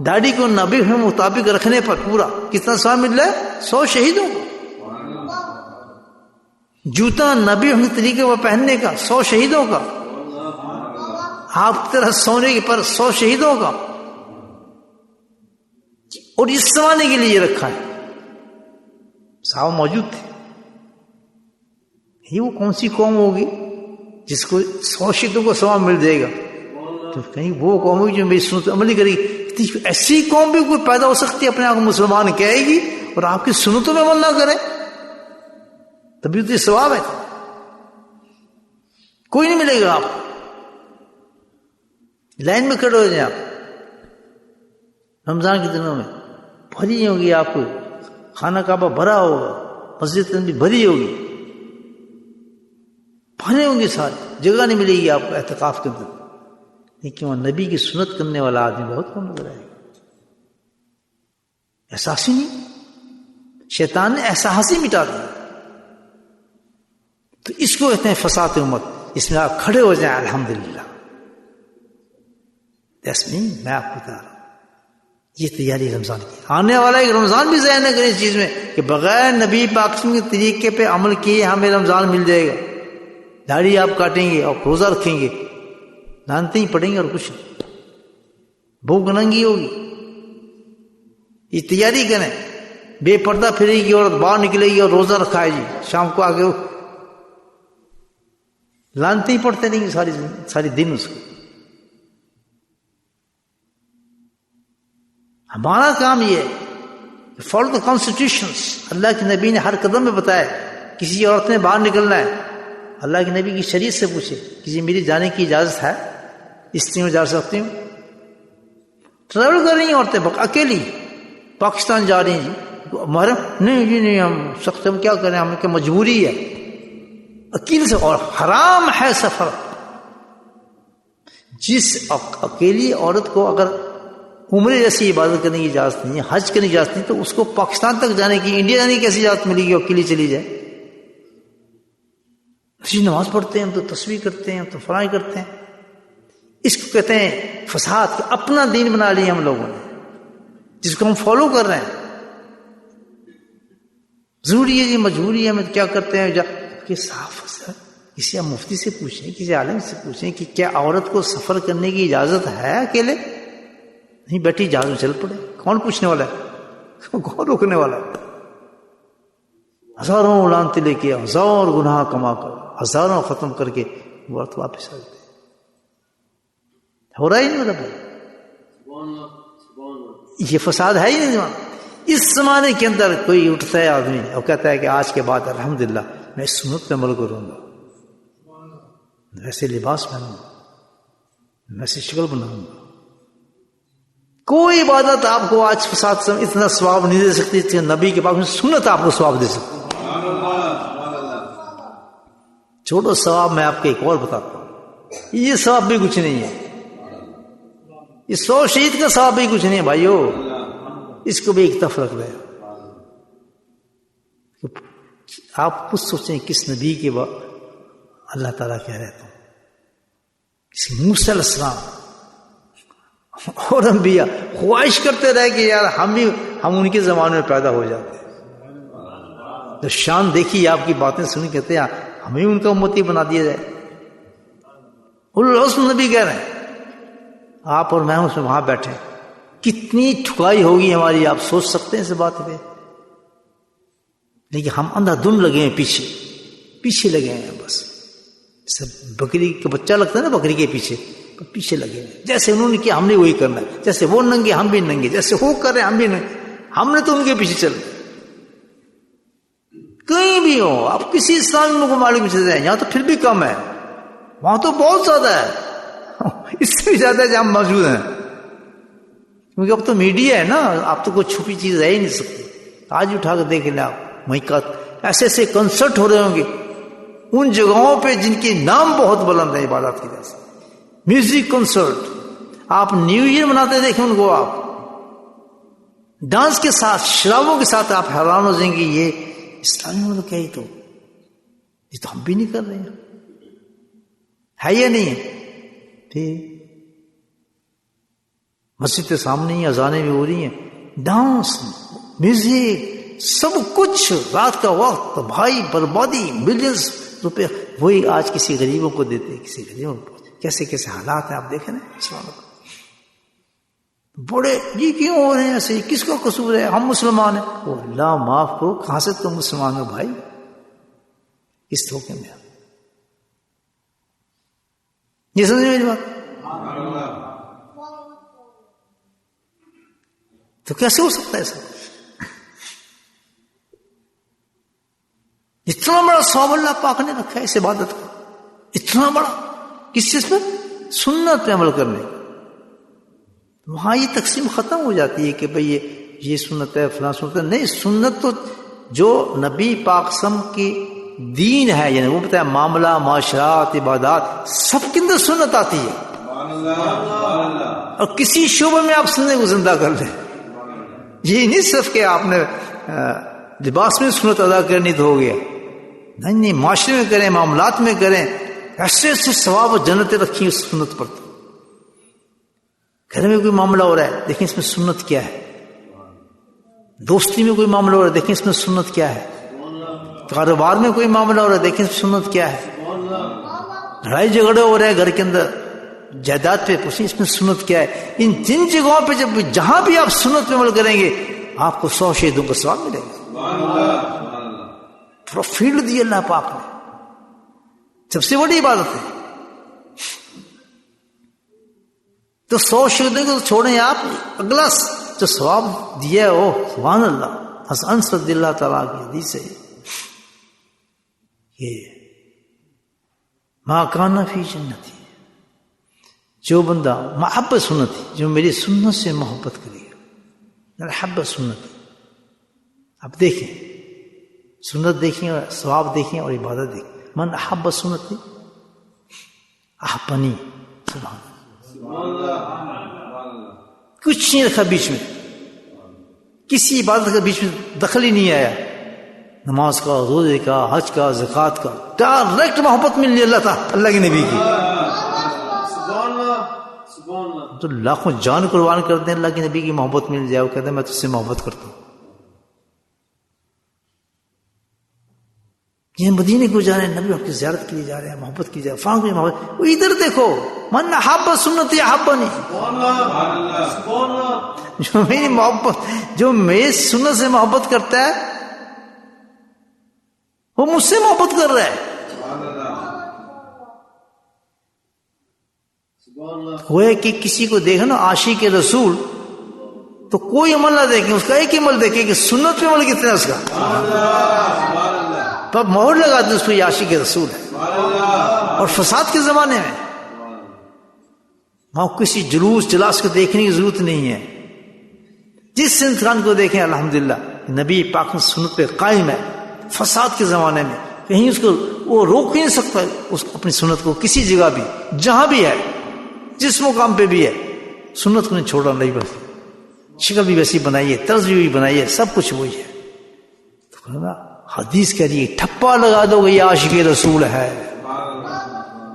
داڑھی کو نبی کے مطابق رکھنے پر پورا کتنا ثواب مل رہا ہے؟ 100 شہیدوں کو. جوتا نبی کے طریقے پر پہننے کا 100 شہیدوں کا. آپ کی طرح سونے پر 100 شہیدوں کا. اور اس زمانے کے لیے رکھا ہے. صحابہ موجود تھے. یہ وہ کون سی قوم ہوگی جس کو 100 شہیدوں کو ثواب مل جائے گا؟ تو کہیں وہ قوم ہوگی جو میری سنت عملی کرے گی. ایسی قوم بھی کوئی پیدا ہو سکتی ہے اپنے آپ کو مسلمان کہے گی اور آپ کی سنتوں میں عمل نہ کرے؟ تبھی تو یہ ثواب ہے. کوئی نہیں ملے گا. آپ لائن میں کھڑے ہو جائیں. آپ رمضان کے دنوں میں بھری ہوگی، آپ کو خانہ کعبہ بھرا ہوگا، مسجد بھی بھری ہوگی، بھرے ہوں گے سارے، جگہ نہیں ملے گی آپ کو اعتکاف کے اندر. لیکن وہ نبی کی سنت کرنے والا آدمی بہت کم نظر آئے گا. احساس ہی نہیں، شیطان نے احساس ہی مٹا دیا. تو اس کو کہتے ہیں فساد امت. اس میں آپ کھڑے ہو جائیں الحمدللہ. میں آپ کو بتا رہا ہوں یہ تیاری رمضان کی. آنے والا ایک رمضان بھی ضائع نہ کریں اس چیز میں کہ بغیر نبی پاک کے طریقے پہ عمل کیے ہمیں رمضان مل جائے گا. داڑھی آپ کاٹیں گے اور روزہ رکھیں گے، لانتے ہی پڑیں گے اور کچھ بھوک ننگی ہوگی. یہ تیاری کریں. بے پردہ پھرے گی عورت، باہر نکلے گی اور روزہ رکھائے گی، شام کو آگے لانتے ہی پڑتے رہیں گے ساری دن اس کو. ہمارا کام یہ ہے فالو دا کانسٹیٹیوشنس. اللہ کے نبی نے ہر قدم میں بتایا. کسی عورت نے باہر نکلنا ہے، اللہ کے نبی کی شریعت سے پوچھے کسی میری جانے کی اجازت ہے؟ اس لیے میں جا سکتی ہوں. ٹریول کر رہی ہیں عورتیں اکیلی، پاکستان جا رہی ہیں جی، محرم نہیں جی نہیں، ہم سخت ہم کیا کریں، ہمیں کیا مجبوری ہے. اکیلے سے، اور حرام ہے سفر. جس اکیلی عورت کو اگر عمرے جیسی عبادت کرنے کی اجازت نہیں ہے، حج کرنے کی اجازت نہیں، تو اس کو پاکستان تک جانے کی، انڈیا جانے کی کیسی اجازت ملے گی؟ اکیلی چلی جائے. جی نماز پڑھتے ہیں ہم تو، تسبیح کرتے ہیں ہم تو، فلاں کرتے ہیں. اس کو کہتے ہیں فساد. کہ اپنا دین بنا لیا ہم لوگوں نے جس کو ہم فالو کر رہے ہیں. ضروری ہے جی، مجبوری ہے، ہم کیا کرتے ہیں کہ صاف ہے. کسی مفتی سے پوچھیں، کسی عالم سے پوچھیں کہ کیا عورت کو سفر کرنے کی اجازت ہے اکیلے؟ نہیں بیٹھی جہاز میں چل پڑے. کون پوچھنے والا ہے؟ کون روکنے والا ہے؟ ہزاروں لعنتیں لے کے، ہزار گناہ کما کر، ہزاروں ختم کر کے وقت واپس آ جاتے. ہو رہا ہی نہیں ہو رہا بھائی. یہ فساد ہے ہی نہیں. اس زمانے کے اندر کوئی اٹھتا ہے آدمی اور کہتا ہے کہ آج کے بعد الحمدللہ میں اس سنت پہ عمل کروں گا، ویسے لباس پہنوں گا، ویسے شکل بناؤں گا. کوئی عبادت آپ کو آج فساد سے اتنا ثواب نہیں دے سکتی کہ نبی کے پاس میں سنت آپ کو ثواب دے سکتی. چھوٹو ثواب میں آپ کو ایک اور بتاتا ہوں. یہ ثواب بھی کچھ نہیں ہے. یہ 100 شہید کا ثواب بھی کچھ نہیں ہے بھائیو. اس کو بھی ایک طرف رکھ رہے. آپ خود سوچیں کس نبی کے بعد اللہ تعالیٰ کہہ رہے تھے، کسی موسیٰ علیہ السلام اور انبیاء خواہش کرتے رہے کہ یار ہم ان کے زمانے میں پیدا ہو جاتے. تو شان دیکھی آپ کی باتیں سنی، کہتے ہیں ہمیں ان کا امتی بنا دیا جائے. العزم نبی کہہ رہے ہیں. آپ اور میں اس میں وہاں بیٹھے، کتنی ٹھکائی ہوگی ہماری، آپ سوچ سکتے ہیں اس بات پہ. لیکن ہم اندھا دھند لگے ہیں پیچھے. پیچھے لگے ہیں بس. سب بکری کا بچہ لگتا ہے نا بکری کے پیچھے لگے ہیں. جیسے انہوں نے کیا ہم نے وہی کرنا ہے. جیسے وہ ننگے ہم بھی ننگے, جیسے وہ کر رہے ہم بھی ننگے. ہم نے تو ان کے پیچھے چل. کہیں بھی ہو آپ کسی اسلامی ممالک میں چلے جائیں, یہاں تو پھر بھی کم ہے, وہاں تو بہت زیادہ ہے, اس سے بھی زیادہ جہاں موجود ہیں. کیونکہ اب تو میڈیا ہے نا, آپ تو کوئی چھپی چیز رہ ہی نہیں سکتی. آج اٹھا کر دیکھ لیں آپ, وہیں ایسے ایسے کنسرٹ ہو رہے ہوں گے ان جگہوں پہ جن کے نام بہت بلند ہیں عبادت کی وجہ سے. میوزک کنسرٹ, آپ نیو ایئر مناتے دیکھیں ان کو, آپ ڈانس کے ساتھ شرابوں کے ساتھ, آپ حیران ہو جائیں گے یہ اسلامی ملک ہے. یہ تو ہم بھی نہیں کر رہے ہیں, ہے یا نہیں ہے؟ ٹھیک, مسجد کے سامنے ہی اذانیں بھی ہو رہی ہیں, ڈانس میوزک سب کچھ, رات کا وقت, بھائی بربادی, ملینز روپے وہی آج کسی غریبوں کو دیتے, کسی غریبوں کو. کیسے کیسے حالات ہیں آپ دیکھیں نا مسلمانوں کو. بڑے یہ کیوں ہو رہے ہیں ایسے, کس کا قصور ہے؟ ہم مسلمان ہیں. وہ اللہ معاف کرو, کہاں سے تم مسلمان ہو بھائی؟ کس دھوکے میں یہ سمجھ میری بات؟ تو کیسے ہو سکتا ہے ایسا؟ اتنا بڑا ثواب اللہ پاک نے رکھا ہے اس عبادت کا, اتنا بڑا. کس چیز پر؟ سنت پہ عمل کرنے. وہاں یہ تقسیم ختم ہو جاتی ہے کہ بھئی یہ سنت ہے فلاں سنت ہے. نہیں, سنت تو جو نبی پاک سم کی دین ہے, یعنی وہ بتایا معاملہ, معاشرات, عبادات سب کے اندر سنت آتی ہے. اور کسی شعبے میں آپ سننے کو زندہ کر لیں. یہ نہیں صرف کہ آپ نے لباس میں سنت ادا کرنی تو ہو گیا. نہیں, معاشرے میں کریں, معاملات میں کریں, ایسے ایسے ثواب و جنتیں رکھی اس سنت پر. گھر میں کوئی معاملہ ہو رہا ہے, دیکھیں اس میں سنت کیا ہے. دوستی میں کوئی معاملہ ہو رہا ہے, دیکھیں اس میں سنت کیا ہے. کاروبار میں کوئی معاملہ ہو رہا ہے, دیکھیں اس میں سنت کیا ہے. لڑائی جھگڑے ہو رہے ہیں گھر کے اندر, جائیداد پہ, پوچھیں اس میں سنت کیا ہے. ان جن جگہوں پہ جہاں بھی آپ سنت پہ عمل کریں گے آپ کو 100 شہیدوں کا ثواب ملے گا. پورا فیلڈ دیا اللہ پاک نے, سب سے بڑی عبادت ہے. تو 100 شہیدوں کو چھوڑیں آپ, اگلا جو ثواب دیا ہے وہ سبحان اللہ. حسن رضی اللہ تعالیٰ کی حدیث ہے یہ, ما کان فی جنتی, جو بندہ محبت سنتی, جو میری سنت سے محبت کرے گا, محبت سنتی. اب دیکھیں سنت دیکھیں اور ثواب دیکھیں اور عبادت دیکھیں. من احب سنتی احبنی. سبحان اللہ, کچھ نہیں رکھا بیچ میں, کسی عبادت کا بیچ میں دخل ہی نہیں آیا. نماز کا, روزے کا, حج کا, زکوٰۃ کا, ڈائریکٹ محبت مل رہی اللہ تعالیٰ اللہ کے نبی کی. تو لاکھوں جان قربان کر دیں اللہ کے نبی کی محبت مل جائے, وہ کہتے ہیں میں تجھ سے محبت کرتا ہوں. یہ مدینے کو جا رہے ہیں, نبی آپ کی زیارت کے لیے جا رہے ہیں, محبت کی جا رہے ہیں, محبت. وہ ادھر دیکھو, من احب سنتی احبنی, جو میری محبت, جو میری سنت سے محبت کرتا ہے وہ مجھ سے محبت کر رہا ہے. وہ ہے کہ کسی کو دیکھا نا عاشق رسول, تو کوئی عمل نہ دیکھیں, اس کا ایک ہی عمل دیکھیں کہ سنت پہ عمل کتنا ہے اس کا, تو مہر لگا دیں اس کو, یہ عاشق رسول ہے. اور فساد کے زمانے میں وہاں کسی جلوس جلاس کو دیکھنے کی ضرورت نہیں ہے. جس انسان کو دیکھیں الحمدللہ نبی پاک سنت پہ قائم ہے. فساد کے زمانے میں کہیں اس کو وہ روک نہیں سکتا, اس اپنی سنت کو کسی جگہ بھی, جہاں بھی ہے, جس مقام پہ بھی ہے, سنت کو نہیں چھوڑا. نہیں, بس شکل بھی ویسی بنائیے, طرز بھی بنائیے, سب کچھ وہی ہے. تو حدیث کہہ رہی ہے ٹھپا لگا دو گے یہ عاشق رسول ہے.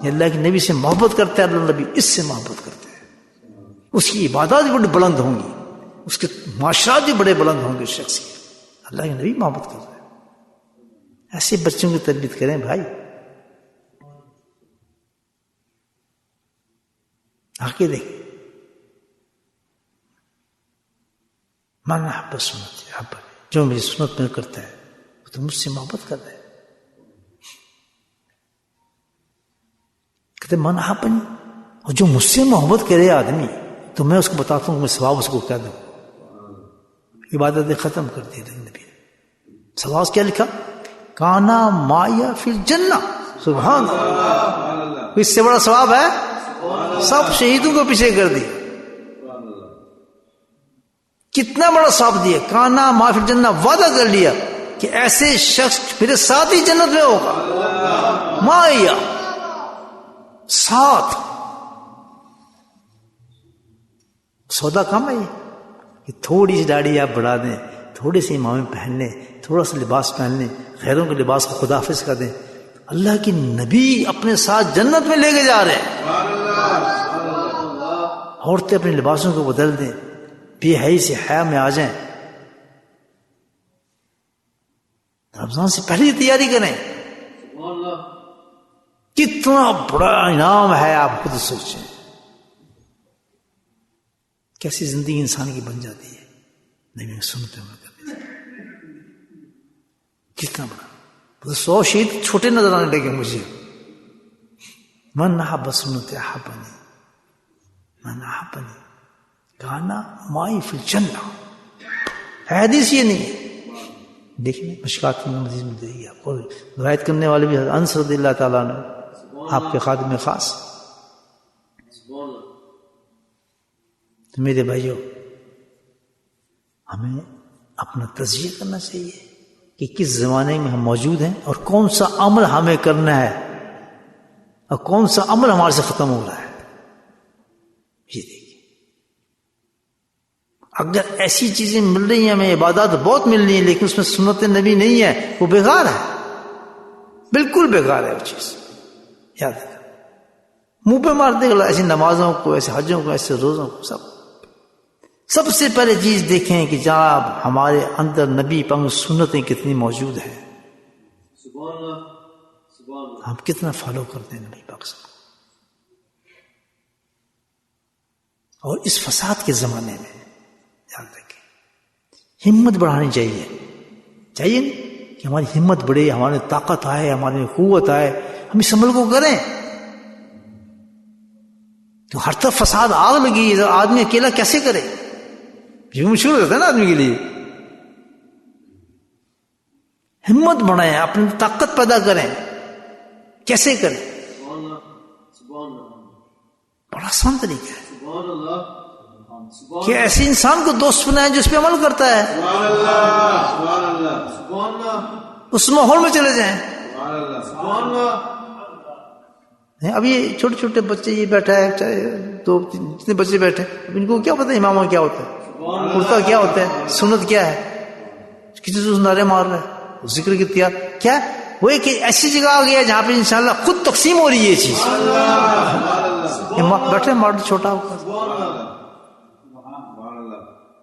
یہ اللہ کے نبی سے محبت کرتا ہے, اللہ نبی اس سے محبت کرتا ہے. اس کی عبادات بھی بڑی بلند ہوں گی, اس کے معاشرات بھی بڑے بلند ہوں گے اس شخص کے. اللہ کے نبی محبت کرتا ہے. ایسے بچوں کی تربیت کریں بھائی. آگے دیکھیں, من احب سنتی احبنی, جو میری سنت میں کرتا ہے وہ تو مجھ سے محبت کر رہا ہے. کہتے من احبنی، اور جو مجھ سے محبت کرے آدمی تو میں اس کو بتاتا ہوں، میں ثواب اس کو کیا دوں. عبادتیں ختم کر دی نبی نے. ثواب کیا لکھا؟ کانا مایا فی الجنہ. سبحان اللہ، اس سے بڑا ثواب ہے؟ سب شہیدوں کو پیچھے کر دی. کتنا بڑا ثواب دیا. کانا ما فی الجنہ، وعدہ کر لیا کہ ایسے شخص میرے ساتھ ہی جنت میں ہوگا. مایا ساتھ. سودا کم ہے یہ کہ تھوڑی سی داڑھی آپ بڑھا دیں، تھوڑے سے امامے پہن لیں، تھوڑا سا لباس پہن لیں، غیروں کے لباس کو خدا حافظ کر دیں. اللہ کی نبی اپنے ساتھ جنت میں لے کے جا رہے ہیں. عورتیں اپنے لباسوں کو بدل دیں، بے حیائی سے حیا میں آ جائیں. رمضان سے پہلے تیاری کریں. کتنا بڑا انعام ہے، آپ خود سوچیں. کیسی زندگی انسان کی بن جاتی ہے نہیں سنتے ہوئے کرنے سے. کتنا بڑا. 100 شہید چھوٹے نظر آنے لگے مجھے. من احب سنت احبنی، من احبنی کانا مائی فی الجنہ. حدیث یہ نہیں ہے، دیکھیں مشکات مزید میں دے گی آپ کو. روایت کرنے والے بھی انس رضی اللہ تعالیٰ عنہ، آپ کے خادم خاص. تو میرے بھائیوں، ہمیں اپنا تجزیہ کرنا چاہیے کہ کس زمانے میں ہم موجود ہیں اور کون سا عمل ہمیں کرنا ہے اور کون سا عمل ہمارے سے ختم ہو رہا ہے. یہ دیکھیے، اگر ایسی چیزیں مل رہی ہیں ہمیں، عبادات بہت مل رہی ہیں، لیکن اس میں سنت نبی نہیں ہے، وہ بیکار ہے، بالکل بیکار ہے وہ چیز. یاد رکھیں، منہ پہ مار دے گا ایسی نمازوں کو، ایسے حجوں کو، ایسے روزوں کو. سب سے پہلے چیز دیکھیں کہ جناب ہمارے اندر نبی پاک سنتیں کتنی موجود ہیں. ہم کتنا فالو کرتے ہیں نبی پاک سے. اور اس فساد کے زمانے میں یاد رکھیں، ہمت بڑھانی چاہیے. چاہیے نہیں کہ ہماری ہمت بڑھے، ہمارے طاقت آئے، ہماری قوت آئے، ہم اس عمل کو کریں. تو ہر طرف فساد آگ لگی، آدمی اکیلا کیسے کرے؟ یہ مشکل ہوتا ہے نا آدمی کے لیے. ہمت بڑھائیں، اپنی طاقت پیدا کریں. کیسے کریں؟ بڑا آسان طریقہ ہے کہ ایسے انسان کو دوست بنائیں جس پہ عمل کرتا ہے. اس ماحول میں چلے جائیں. اب یہ چھوٹے چھوٹے بچے یہ بیٹھا ہے، چاہے دو جتنے بچے بیٹھے، ان کو کیا پتا امامہ کیا ہوتا ہے، کرتا کیا ہوتا ہے، سنت کیا ہے. کسی سے نعرے مار رہا ہے، ذکر کی تیار کیا. وہ ایک ایسی جگہ آ گیا جہاں پہ انشاءاللہ خود تقسیم ہو رہی ہے یہ چیز. بیٹھے مارڈ چھوٹا ہوگا.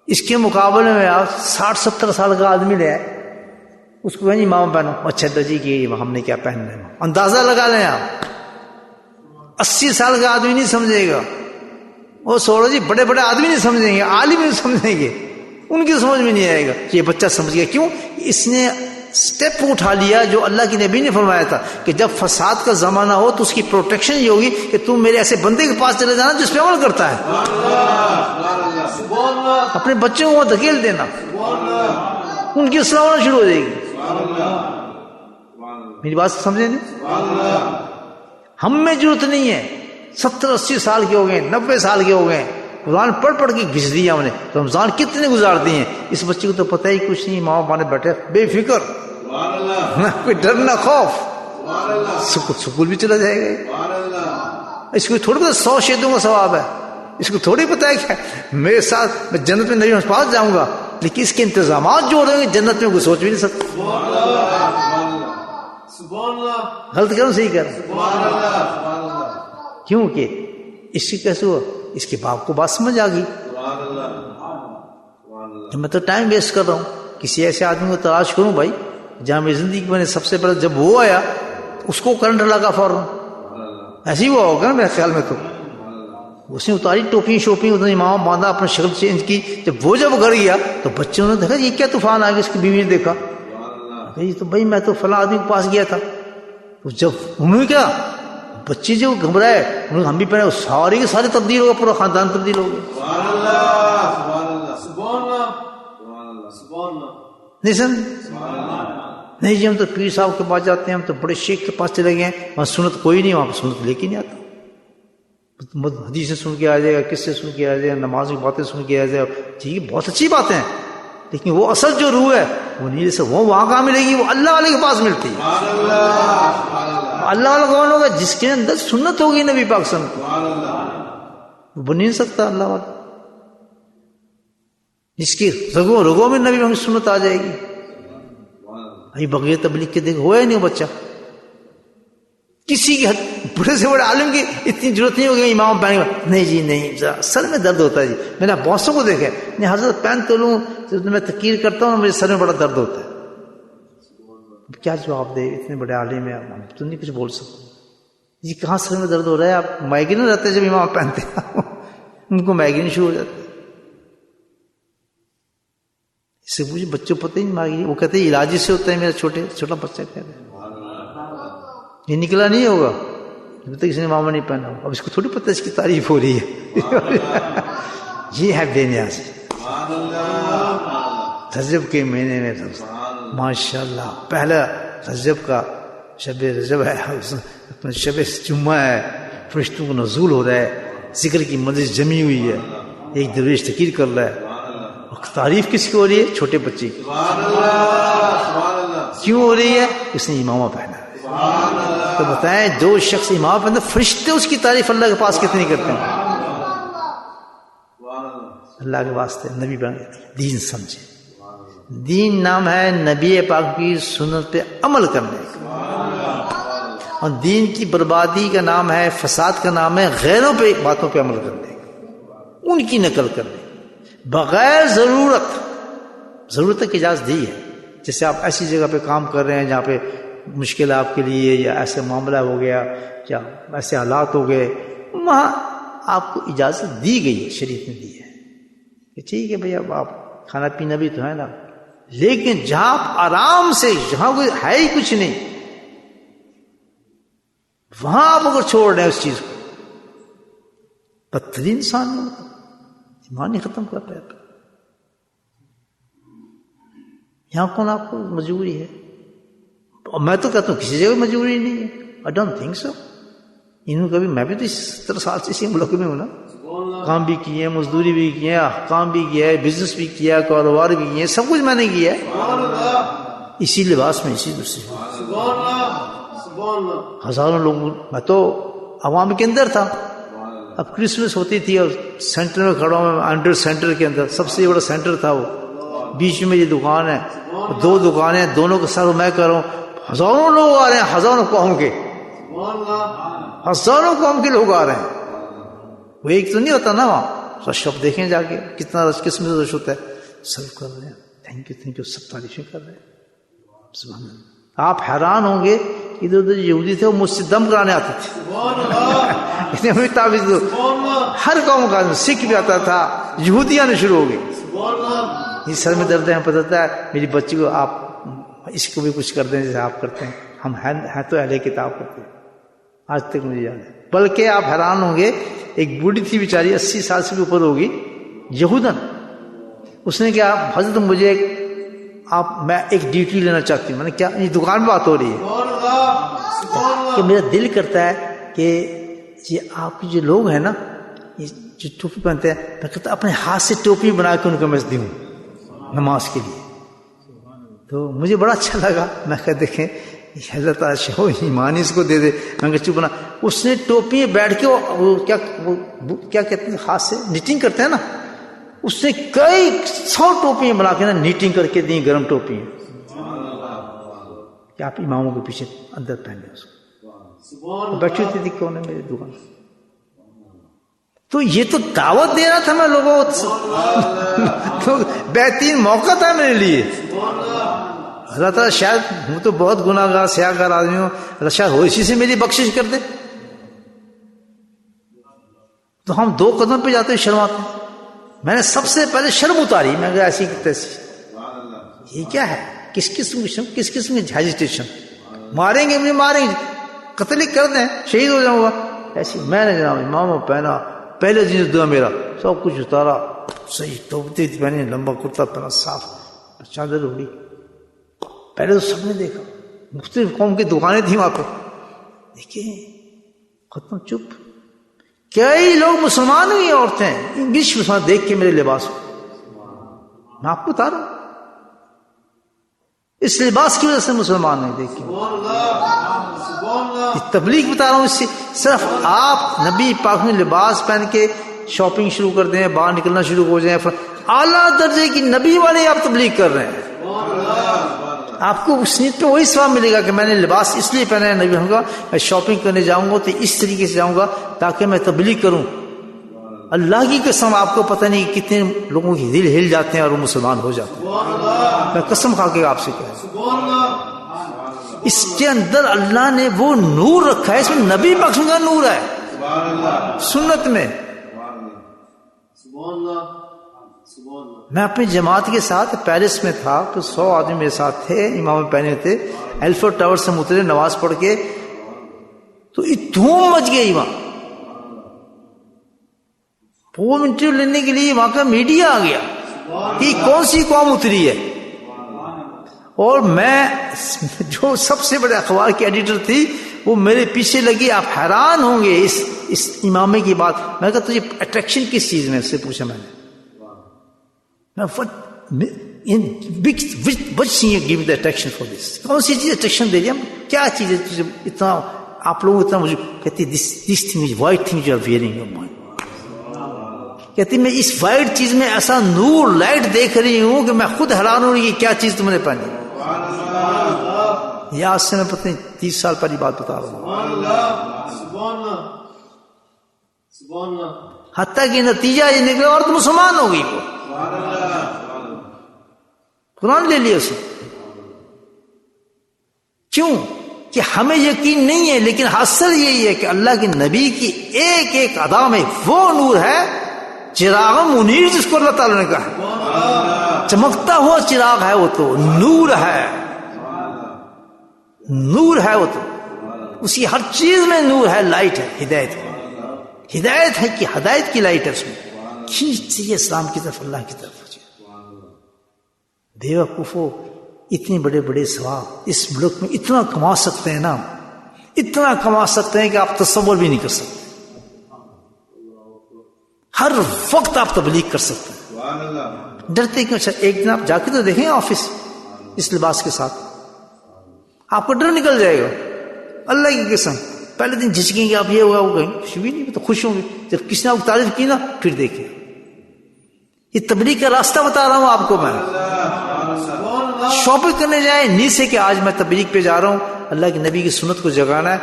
اس کے مقابلے میں آپ 60-70 سال کا آدمی لے آئے، اس کو کہیں امام پہنو. اچھا جی کہ ہم نے کیا پہننا ہے، اندازہ لگا لیں آپ. 80 سال کا آدمی نہیں سمجھے گا. وہ سوڑو جی بڑے بڑے آدمی نہیں سمجھیں گے، عالم نہیں سمجھیں گے، ان کی سمجھ میں نہیں آئے گا. یہ بچہ سمجھ گیا. کیوں؟ اس نے سٹیپ اٹھا لیا جو اللہ کی نبی نے فرمایا تھا کہ جب فساد کا زمانہ ہو تو اس کی پروٹیکشن یہ ہوگی کہ تم میرے ایسے بندے کے پاس چلے جانا جس پہ عمل کرتا ہے. اپنے بچوں کو دھکیل دینا، ان کی اصلاح ہونا شروع ہو جائے گی. میری بات سمجھیں نہیں؟ ہم میں ضرورت نہیں ہے. 70-80 سال کے ہو گئے، 90 سال کے ہو گئے، قرآن پڑھ پڑھ کے گھس دیا ہم نے. رمضان کتنے گزارتے ہیں، اس بچے کو تو پتہ ہی کچھ نہیں. ماں باپ نے بیٹھے بے فکر، نہ کوئی ڈر نہ خوف. سکول بھی چلا جائے گا. اس کو تھوڑی پتہ 100 شہیدوں کا ثواب ہے. اس کو تھوڑی پتہ ہے کہ میرے ساتھ میں جنت میں نہیں پاس جاؤں گا، لیکن اس کے انتظامات جو ہو رہے ہیں جنت میں کوئی سوچ بھی نہیں سکتا. غلط کروں صحیح کروں؟ کیونکہ اس کی کیسے ہوا، اس کے باپ کو بات سمجھ آ گئی. میں تو ٹائم ویسٹ کر رہا ہوں، کسی ایسے آدمی کو تلاش کروں بھائی جہاں میری زندگی میں نے سب سے پہلے جب وہ آیا اس کو کرنٹ لگا فوراً. ایسے ہی ہوا ہوگا نا میرے خیال میں. تو اس نے اتاری ٹوپی شوپی، اتنا امام باندھا، اپنا شکل چینج کی. جب وہ گھر گیا تو بچوں نے دیکھا یہ کیا طوفان آ گیا. اس کی بیوی نے دیکھا تو بھائی میں تو فلاں آدمی کے پاس گیا تھا. تو جب انہوں نے کیا بچے جو گھبرائے ہم بھی پہنے سارے کے سارے تبدیل ہو گئے, پورا خاندان تبدیل ہو گیا. نہیں سن نہیں جی ہم تو پیر صاحب کے پاس جاتے ہیں, ہم تو بڑے شیخ کے پاس چلے گئے, وہاں سنت کوئی نہیں, وہاں پہ سنت لے کے نہیں آتا. حدیثیں سن کے آ جائے گا, قصے سن کے آ جائے گا, نماز کی باتیں سن کے آ جائے گا, ٹھیک بہت اچھی باتیں ہیں, لیکن وہ اصل جو روح ہے وہ نہیں سے وہ وہاں کہاں ملے گی, وہ اللہ والے کے پاس ملتی ہے. اللہ والا کون ہوگا؟ جس کے اندر سنت ہوگی نبی پاک صلی اللہ علیہ وسلم, وہ بن نہیں سکتا اللہ والا. جس کی رگوں میں نبی پاک سنت آ جائے گی. ابھی بغیر تبلیغ کے دیکھ ہوا ہی نہیں بچہ. کسی کی بڑے سے بڑے عالم کی اتنی ضرورت نہیں ہوگی امام پہنے گا, نہیں جی نہیں, سر میں درد ہوتا ہے جی, میں نے بہتوں کو دیکھا ہے, نہیں حضرت پہن تو لوں, میں تقریر کرتا ہوں, مجھے سر میں بڑا درد ہوتا ہے. کیا جواب دے, اتنے بڑے عالم ہیں, ہم تو نہیں کچھ بول سکتے. جی کہاں سر میں درد ہو رہا ہے؟ آپ مائگرین رہتے جب امام پہنتے ہیں ان کو مائگرین شروع ہو جاتی ہے. اس سے مجھے بچوں پتہ ہی نہیں مائگرین, وہ کہتے ہیں علاج سے ہوتا ہے. میرا چھوٹا بچہ کہتا ہے یہ نکلا نہیں ہوگا جب تک اس نے امامہ نہیں پہنا. اب اس کو تھوڑی پتہ اس کی تعریف ہو رہی ہے. یہ ہے بے نیازی. رجب کے مہینے میں ماشاءاللہ پہلا رجب کا شب رجب ہے, شب جمعہ ہے, فرشتوں کو نزول ہو رہا ہے, ذکر کی مجلس جمی ہوئی ہے, ایک درویش تقریر کر رہا ہے. تعریف کس کی ہو رہی ہے؟ چھوٹے بچے کی. کیوں ہو رہی ہے؟ اس نے امامہ پہنا ہے. تو بتائیں جو شخص امام پہنتا, فرشتے اس کی تعریف اللہ کے پاس کتنی کرتے ہیں؟ اللہ کے واسطے نبی بن دین سمجھے. دین نام ہے نبی پاک کی سنت پہ عمل کرنے کا, اور دین کی بربادی کا نام ہے, فساد کا نام ہے غیروں پہ باتوں پہ عمل کرنے کا, ان کی نقل کرنے بغیر ضرورت کی اجازت دی ہے. جیسے آپ ایسی جگہ پہ کام کر رہے ہیں جہاں پہ مشکل آپ کے لیے, یا ایسے معاملہ ہو گیا, یا ایسے حالات ہو گئے, وہاں آپ کو اجازت دی گئی ہے, شریعت نے دی ہے کہ ٹھیک ہے بھئی اب آپ کھانا پینا بھی تو ہے نا, لیکن جہاں آپ آرام سے, جہاں کوئی ہے ہی کچھ نہیں, وہاں آپ اگر چھوڑ رہے ہیں اس چیز کو, بدترین انسان نہیں ہوتا, ایمان ہی ختم کر رہا ہے. یہاں کون آپ کو مجبوری ہے؟ اور میں تو کہتا ہوں کسی جگہ مجبوری نہیں ہے. I don't think so. انہوں کبھی, میں بھی تو 70 سال سے اسی ملک میں ہوں نا, کام بھی کیے, مزدوری بھی کیے, کام بھی کیا ہے, بزنس بھی کیا, کاروبار بھی کیے, سب کچھ میں نے کیا ہے اسی لباس میں, اسی دوسرے. ہزاروں لوگ, میں تو عوام کے اندر تھا. اب کرسمس ہوتی تھی اور سینٹر میں کھڑا ہوں, انڈر سینٹر کے اندر, سب سے بڑا سینٹر تھا وہ, بیچ میں یہ دکان ہے, 2 دکانیں, دونوں کا سر میں کر رہا ہوں. ہزاروں لوگ آ رہے ہیں, ہزاروں قوم کے, ہزاروں قوم کے لوگ آ رہے ہیں. وہ ایک تو نہیں ہوتا نا وہاں, رش آپ دیکھیں جا کے کتنا رش, کس میں رش ہوتا ہے. سرو کر رہے ہیں, تھینک یو, سب تعریفیں کر رہے ہیں. سبحان اللہ. آپ حیران ہوں گے, ادھر ادھر یہودی تھے, وہ مجھ سے دم کرانے آتے تھے. ہر قوم کا, سکھ بھی آتا تھا, یہودی آنے شروع ہو گئی. یہ سر میں درد ہے, پتہ ہے میری بچی کو آپ اس کو بھی کچھ کر دیں جیسے آپ کرتے ہیں. ہم ہیں تو اہل کتاب کرتے ہیں, آج تک مجھے یاد ہے. بلکہ آپ حیران ہوں گے, ایک بوڑھی تھی بیچاری, 80 سال سے بھی اوپر ہوگی, یہودن. اس نے کہا حضرت مجھے میں ایک ڈیوٹی لینا چاہتی ہوں. میں نے کیا؟ یہ دکان میں بات ہو رہی ہے کہ میرا دل کرتا ہے کہ یہ آپ کے جو لوگ ہیں نا, یہ جو ٹوپی پہنتے ہیں, میں کہتا اپنے ہاتھ سے ٹوپی بنا کے ان کو میں دوں نماز کے لیے. تو مجھے بڑا اچھا لگا. میں کہا دیکھیں حضرت ہو ایمان اس کو دے دے. میں کہا چپ بنا. اس نے ٹوپی بیٹھ کے وہ کیا کہتے ہیں, ہاتھ سے نیٹنگ کرتے ہیں نا, اس نے کئی 100 ٹوپیاں بنا کے نا نیٹنگ کر کے دیں, گرم ٹوپیاں, کہ آپ اماموں کے پیچھے اندر پہنے اس کو. بیٹھی ہوتی تھی کونے میری دکان. تو یہ تو دعوت دے رہا تھا میں لوگوں کو, تو بہترین موقع تھا میرے لیے. اللہ تعالیٰ شاید, ہوں تو بہت گناہ گار سیاہ گار آدمی ہوں, اللہ شاید ہو اسی سے میری بخشش کر دے. تو ہم 2 قدم پہ جاتے شرماتے ہیں. میں نے سب سے پہلے شرم اتاری. میں کہا ایسی تیسی, یہ کیا ہے, کس قسم کی ہیجیٹیشن, ماریں گے مجھے, ماریں گے, قتل کر دیں شہید ہو جاؤں گا. ایسی میں نے جناب امامہ پہنا, پہلے دن دعا میرا سب کچھ اتارا, صحیح توبتی پہنے, لمبا کرتا پہنا, صاف چادر اڑی. پہلے تو سب نے دیکھا, مختلف قوم کی دکانیں تھیں وہاں پہ, دیکھیں ختم چپ. کئی لوگ مسلمان ہوئی عورتیں انگلش مسلمان دیکھ کے میرے لباس کو, میں آپ کو بتا رہا ہوں اس لباس کی وجہ سے مسلمان نہیں دیکھ کے. تبلیغ بتا رہا ہوں اس سے. صرف آپ نبی پاک نے لباس پہن کے شاپنگ شروع کر دیں, باہر نکلنا شروع ہو جائیں, اعلیٰ درجے کی نبی والے آپ تبلیغ کر رہے ہیں, آپ کو اس نیت پہ وہی ثواب ملے گا کہ میں نے لباس اس لیے پہنا ہے نبی ہوگا, میں شاپنگ کرنے جاؤں گا تو اس طریقے سے جاؤں گا تاکہ میں تبلیغ کروں. اللہ کی قسم آپ کو پتہ نہیں کتنے لوگوں کے دل ہل جاتے ہیں اور وہ مسلمان ہو جاتے ہیں. میں قسم کھا کے آپ سے کہہ رہا ہوں اس کے اندر اللہ نے وہ نور رکھا ہے, اس میں نبی پاک کا نور ہے سنت میں. میں اپنی جماعت کے ساتھ پیرس میں تھا تو 100 آدمی میرے ساتھ تھے, امام پہنے تھے, ایلفر ٹاور سے اترے نماز پڑھ کے تو دھوم مچ گئی وہاں. وہ انٹرویو لینے کے لیے وہاں کا میڈیا آ گیا کہ کون سی قوم اتری ہے, اور میں جو سب سے بڑے اخبار کی ایڈیٹر تھی وہ میرے پیچھے لگی. آپ حیران ہوں گے اس امامے کی بات. میں کہا تجھے اٹریکشن کس چیز میں, اس سے پوچھا میں نے, کون سی چیز اٹریکشن دے رہی ہے, کیا چیز ہے تجھے اتنا, آپ لوگ اتنا مجھے کہتی this thing white thing you are wearing your mind. کہتی میں اس وائٹ چیز میں ایسا نور لائٹ دیکھ رہی ہوں کہ میں خود حیران ہوں کہ کیا چیز تم نے پہنی. یہ آج سے میں پتہ نہیں 30 سال پہلی بات بتا رہا ہوں. حتیٰ کہ نتیجہ یہ نکلا اور تو مسلمان ہو گئی, قرآن لے لیا اسے. کیوں کہ ہمیں یقین نہیں ہے, لیکن حاصل یہی ہے کہ اللہ کے نبی کی ایک ایک ادا میں وہ نور ہے, چراغ منیر جس کو اللہ تعالیٰ نے کہا ہے, چمکتا ہوا چراغ ہے وہ, تو نور ہے, نور ہے وہ, تو اسی ہر چیز میں نور ہے, لائٹ ہے, ہدایت ہے, ہدایت ہے کہ ہدایت کی لائٹ ہے اس میں, کھینچتی ہے اسلام کی طرف, اللہ کی طرف. بے وقوفو, اتنے بڑے بڑے ثواب اس ملک میں اتنا کما سکتے ہیں نا, اتنا کما سکتے ہیں کہ آپ تصور بھی نہیں کر سکتے. ہر وقت آپ تبلیغ کر سکتے ہیں, ڈرتے کیوں؟ اچھا ایک دن آپ جا کے تو دیکھیں آفس اس لباس کے ساتھ, آپ کو ڈر نکل جائے گا. اللہ کی قسم پہلے دن جھجکیں گے آپ, یہ ہوگا وہ کہیں, خوش بھی نہیں, تو خوش ہوں گے. جب کسی نے آپ کی تعریف کی نا پھر دیکھیں. یہ تبلیغ کا راستہ بتا رہا ہوں آپ کو. میں شاپنگ کرنے جائیں نیت سے کہ آج میں تبلیغ پہ جا رہا ہوں, اللہ کے نبی کی سنت کو جگانا ہے.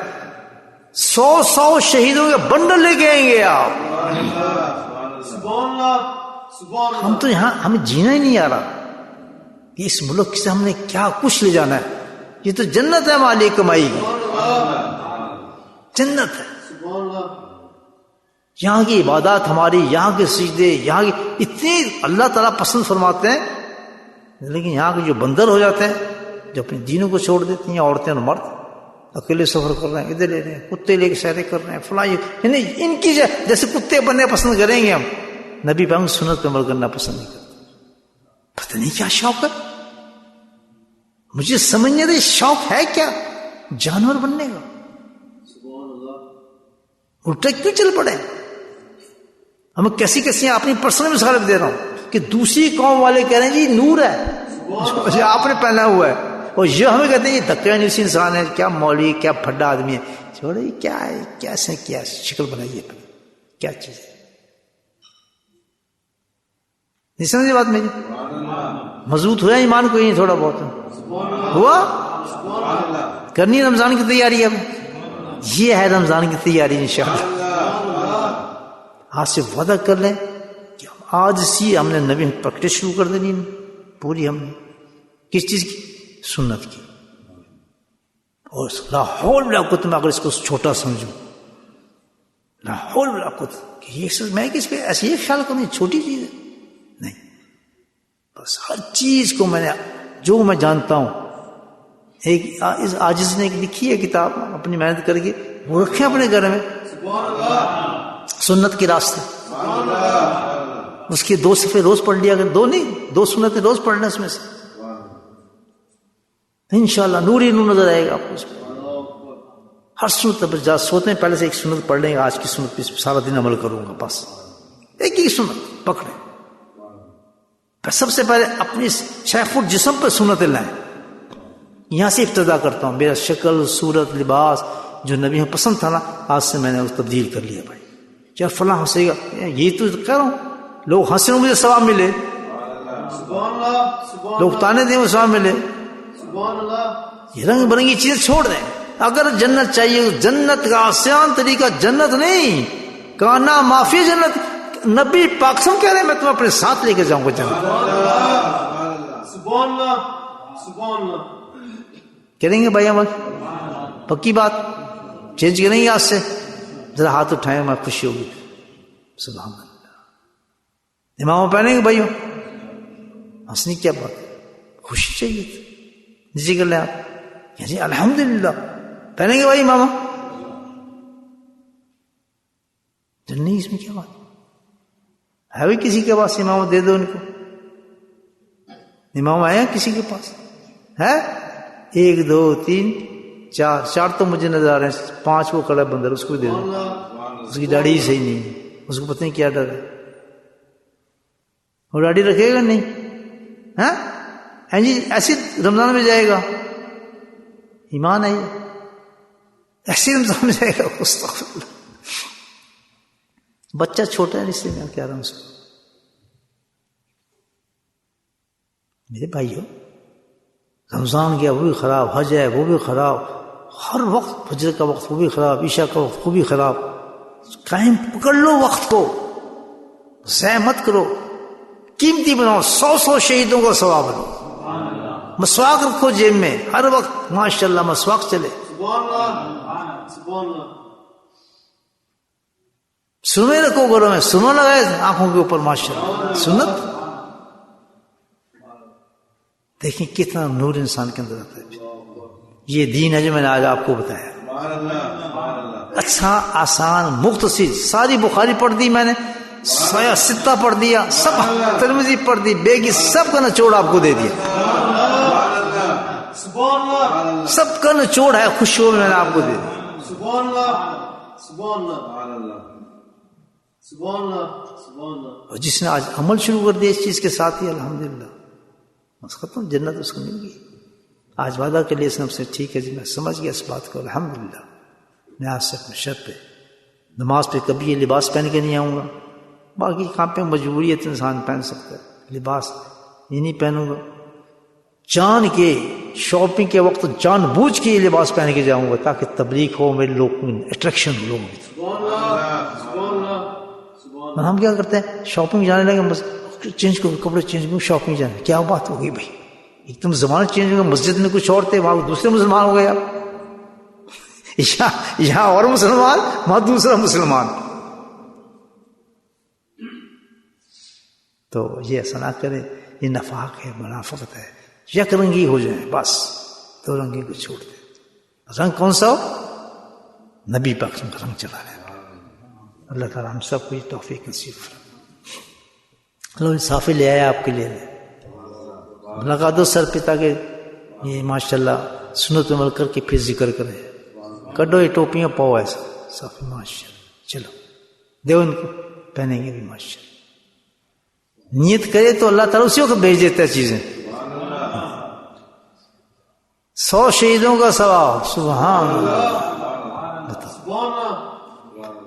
100 شہیدوں کے بنڈل لے کے آئیں گے آپ. ہم تو یہاں ہمیں جینا ہی نہیں آ رہا کہ اس ملک سے ہم نے کیا کچھ لے جانا ہے. یہ تو جنت ہے ہماری کمائی کی, جنت ہے. یہاں کی عبادات ہماری, یہاں کے سجدے, یہاں کی اتنے اللہ تعالیٰ پسند فرماتے ہیں, لیکن یہاں کے جو بندر ہو جاتے ہیں, جو اپنے دینوں کو چھوڑ دیتے ہیں, عورتیں اور مرد اکیلے سفر کر رہے ہیں, ادھر لے رہے ہیں, کتے لے کے سیرے کر رہے ہیں, فلاں, یعنی ان کی جیسے کتے بننے پسند کریں گے ہم, نبی پاک سنت پہ عمل کرنا پسند نہیں کرتے. پتہ نہیں کیا شوق ہے, مجھے سمجھ نہیں آتا شوق ہے کیا جانور بننے کا. الٹا کیوں چل پڑے؟ ہمیں کیسی کیسی اپنی پرسنل مثال دے رہا ہوں کہ دوسری قوم والے کہہ رہے ہیں جی نور ہے آپ نے پہنا ہوا ہے, اور یہ ہمیں کہتے ہیں یہ دھکا نیسی انسان ہے, کیا مولوی, کیا پھڈا آدمی ہے. چھوڑے کیا ہے, کیسے کیا شکل بنائی ہے, کیا چیز ہے. نہیں سمجھے بات میری؟ مضبوط ہوا ایمان کو, ہی تھوڑا بہت ہوا. کرنی رمضان کی تیاری اب, یہ ہے رمضان کی تیاری انشاءاللہ. آج سے وعدہ کر لیں کہ آج سے ہم نے نبی پریکٹس شروع کر دینی پوری. ہم نے کس چیز کی؟ سنت کی. اور لاہور ولا قوت میں اگر اس کو چھوٹا سمجھوں, لاہور ولا قوت کہ یہ میں کس پہ ایسے یہ خیال کروں چھوٹی چیز ہے, نہیں. بس ہر چیز کو میں نے جو میں جانتا ہوں ایک اس عاجز نے ایک لکھی ہے کتاب اپنی محنت کر کے، وہ رکھے اپنے گھر میں سنت کے راستے، اس کے 2 صفحے روز پڑھ لیا، اگر 2 نہیں 2 سنتیں روز پڑھنا اس میں سے، انشاءاللہ نور ہی نور نظر آئے گا آپ کو اس میں۔ ہر سنت پر جا سوتے ہیں پہلے سے ایک سنت پڑھ لیں گے، آج کی سنت پہ سارا دن عمل کروں گا، بس ایک ہی سنت پکڑیں۔ سب سے پہلے اپنی 6 فٹ جسم پہ سنتیں لائیں، یہاں سے ابتدا کرتا ہوں۔ میرا شکل صورت لباس جو نبی ہمیں پسند تھا نا، آج سے میں نے اس تبدیل کر لیا بھائی۔ کیا فلاں ہنسے گا، یہی تو کہہ رہا ہوں، لوگ ہنسے مجھے ثواب ملے، لوگ تانے دیں مجھے ثواب ملے۔ یہ رنگ برنگی چیزیں چھوڑ دیں۔ اگر جنت چاہیے، جنت کا آسان طریقہ جنت نہیں، کانا معافی جنت۔ نبی پاک صاحب کہہ رہے ہیں میں تمہیں اپنے ساتھ لے کے جاؤں گا جنت۔ کریں گے بھائی عمل؟ پکی بات؟ چینج کریں گے آج سے؟ ذرا ہاتھ اٹھائیں، میں خوشی ہوگی۔ سبحان اللہ۔ امام پہنیں گے بھائیوں؟ ہنسنی کیا بات، خوشی چاہیے تھی۔ نیچے کر لیں آپ، جی الحمدللہ پہنیں گے بھائی امامہ؟ نہیں، اس میں کیا بات ہے؟ بھائی کسی کے پاس امامہ دے دو ان کو، امامہ ہے کسی کے پاس ہے؟ 1 2 3 4 تو مجھے نظر آ رہے ہیں، 5 وہ کھڑا بندر، اس کو بھی دے دو، اس کی داڑھی ہی صحیح نہیں ہے، اس کو پتہ نہیں کیا ڈر ہے، وہ داڑھی رکھے گا نہیں؟ ہاں جی ایسے رمضان میں جائے گا، ایمان ہے یہ، ایسے رمضان میں جائے گا؟ استغفر اللہ۔ بچہ چھوٹا ہے اس لیے میں کہہ رہا ہوں اس کو۔ میرے بھائیو، رمضان گیا وہ بھی خراب، حج ہے وہ بھی خراب، ہر وقت فجر کا وقت وہ بھی خراب، عشاء کا وقت وہ بھی خراب۔ قائم پکڑ لو وقت کو، ضائع مت کرو، قیمتی بناؤ۔ 100 شہیدوں کا ثواب لو۔ مسواک رکھو جیب میں ہر وقت، ماشاءاللہ مسواک چلے۔ سنے رکھو گھروں میں، سنو لگائے آنکھوں کے اوپر، ماشاءاللہ سنت۔ دیکھیں کتنا نور انسان کے اندر آتا ہے۔ یہ دین ہے جو میں نے آج آپ کو بتایا، اچھا آسان مختصر۔ ساری بخاری پڑھ دی میں نے، سایہ ستہ پڑھ دیا، سب ترمذی پڑھ دی، بیگی سب کا نچوڑ آپ کو دے دیا، سب کا نچوڑ ہے خوشیوں میں نے آپ کو دے دیا۔ اور جس نے آج عمل شروع کر دیا اس چیز کے ساتھ ہی، الحمدللہ بس ختم، جنت اس کو مل گئی۔ آج وعدہ کے لیے اس نے ہم سے ٹھیک ہے جی میں سمجھ گیا اس بات کو، الحمدللہ میں آج سے اپنے شرط پہ نماز پہ کبھی یہ لباس پہن کے نہیں آؤں گا، باقی کام پہ مجبوری ہے تو انسان پہن سکتا ہے، لباس یہ نہیں پہنوں گا۔ جان کے شاپنگ کے وقت جان بوجھ کے یہ لباس پہن کے جاؤں گا تاکہ تبلیغ ہو، میرے لوگ اٹریکشن ہو لوگوں کی۔ ہم کیا کرتے ہیں، شاپنگ جانے لگے، چینج کرو کپڑے، چینج کرو، شاپنگ جانے، کیا بات ہو گئی بھائی؟ ایک دم زمانہ چینج ہو گیا، مسجد میں کچھ اور تھے وہاں دوسرے مسلمان ہو گئے، آپ یہاں اور مسلمان وہاں دوسرا مسلمان۔ تو یہ ایسا نہ کرے، یہ نفاق ہے، منافقت ہے۔ یک رنگی ہو جائیں بس، 2 رنگی کو چھوڑ دیں۔ رنگ کون سا ہو؟ نبی پاک کا رنگ چلا رہے۔ اللہ تعالیٰ ہم سب کو یہ توفیق نصیب فرمائے۔ اللہ صافی لے آیا آپ کے لیے، لگا دو سر پہ تاکہ یہ ماشاءاللہ سنت عمل کر کے پھر ذکر کریں۔ کڈو یہ ٹوپیاں پاؤ ایسا صافی، ماشاءاللہ چلو دیو ان کو، پہنیں گے بھی ماشاءاللہ۔ نیت کرے تو اللہ تعالیٰ اسی وقت بھیج دیتا ہے چیزیں۔ 100 شہیدوں کا ثواب، سبحان اللہ۔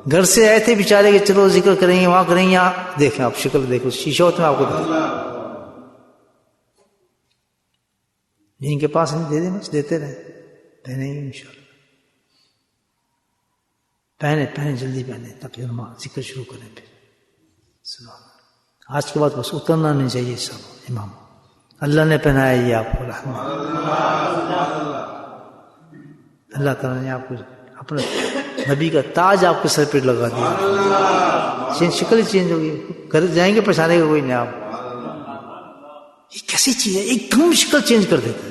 گھر سے آئے تھے بیچارے کہ چلو ذکر کریں گے، وہاں کریں گے، یہاں دیکھیں آپ شکل دیکھو، شیشہ ہوتا ہے آپ کو جن کے پاس نہیں دے دیں، بس دیتے رہیں، پہنیں گے انشاءاللہ۔ پہنے جلدی پہنے تاکہ ذکر شروع کریں پھر۔ آج کے بعد بس اترنا نہیں چاہیے سب امام، اللہ نے پہنایا یہ آپ کو، اللہ تعالیٰ نے آپ کو اپنا نبی کا تاج آپ کے سر پہ لگا دیا، شکل ہی چینج ہوگی، گھر جائیں گے پہچانے گا کوئی نہیں آپ۔ یہ کیسی چیز ہے، ایک دم شکل چینج کر دیتا ہے۔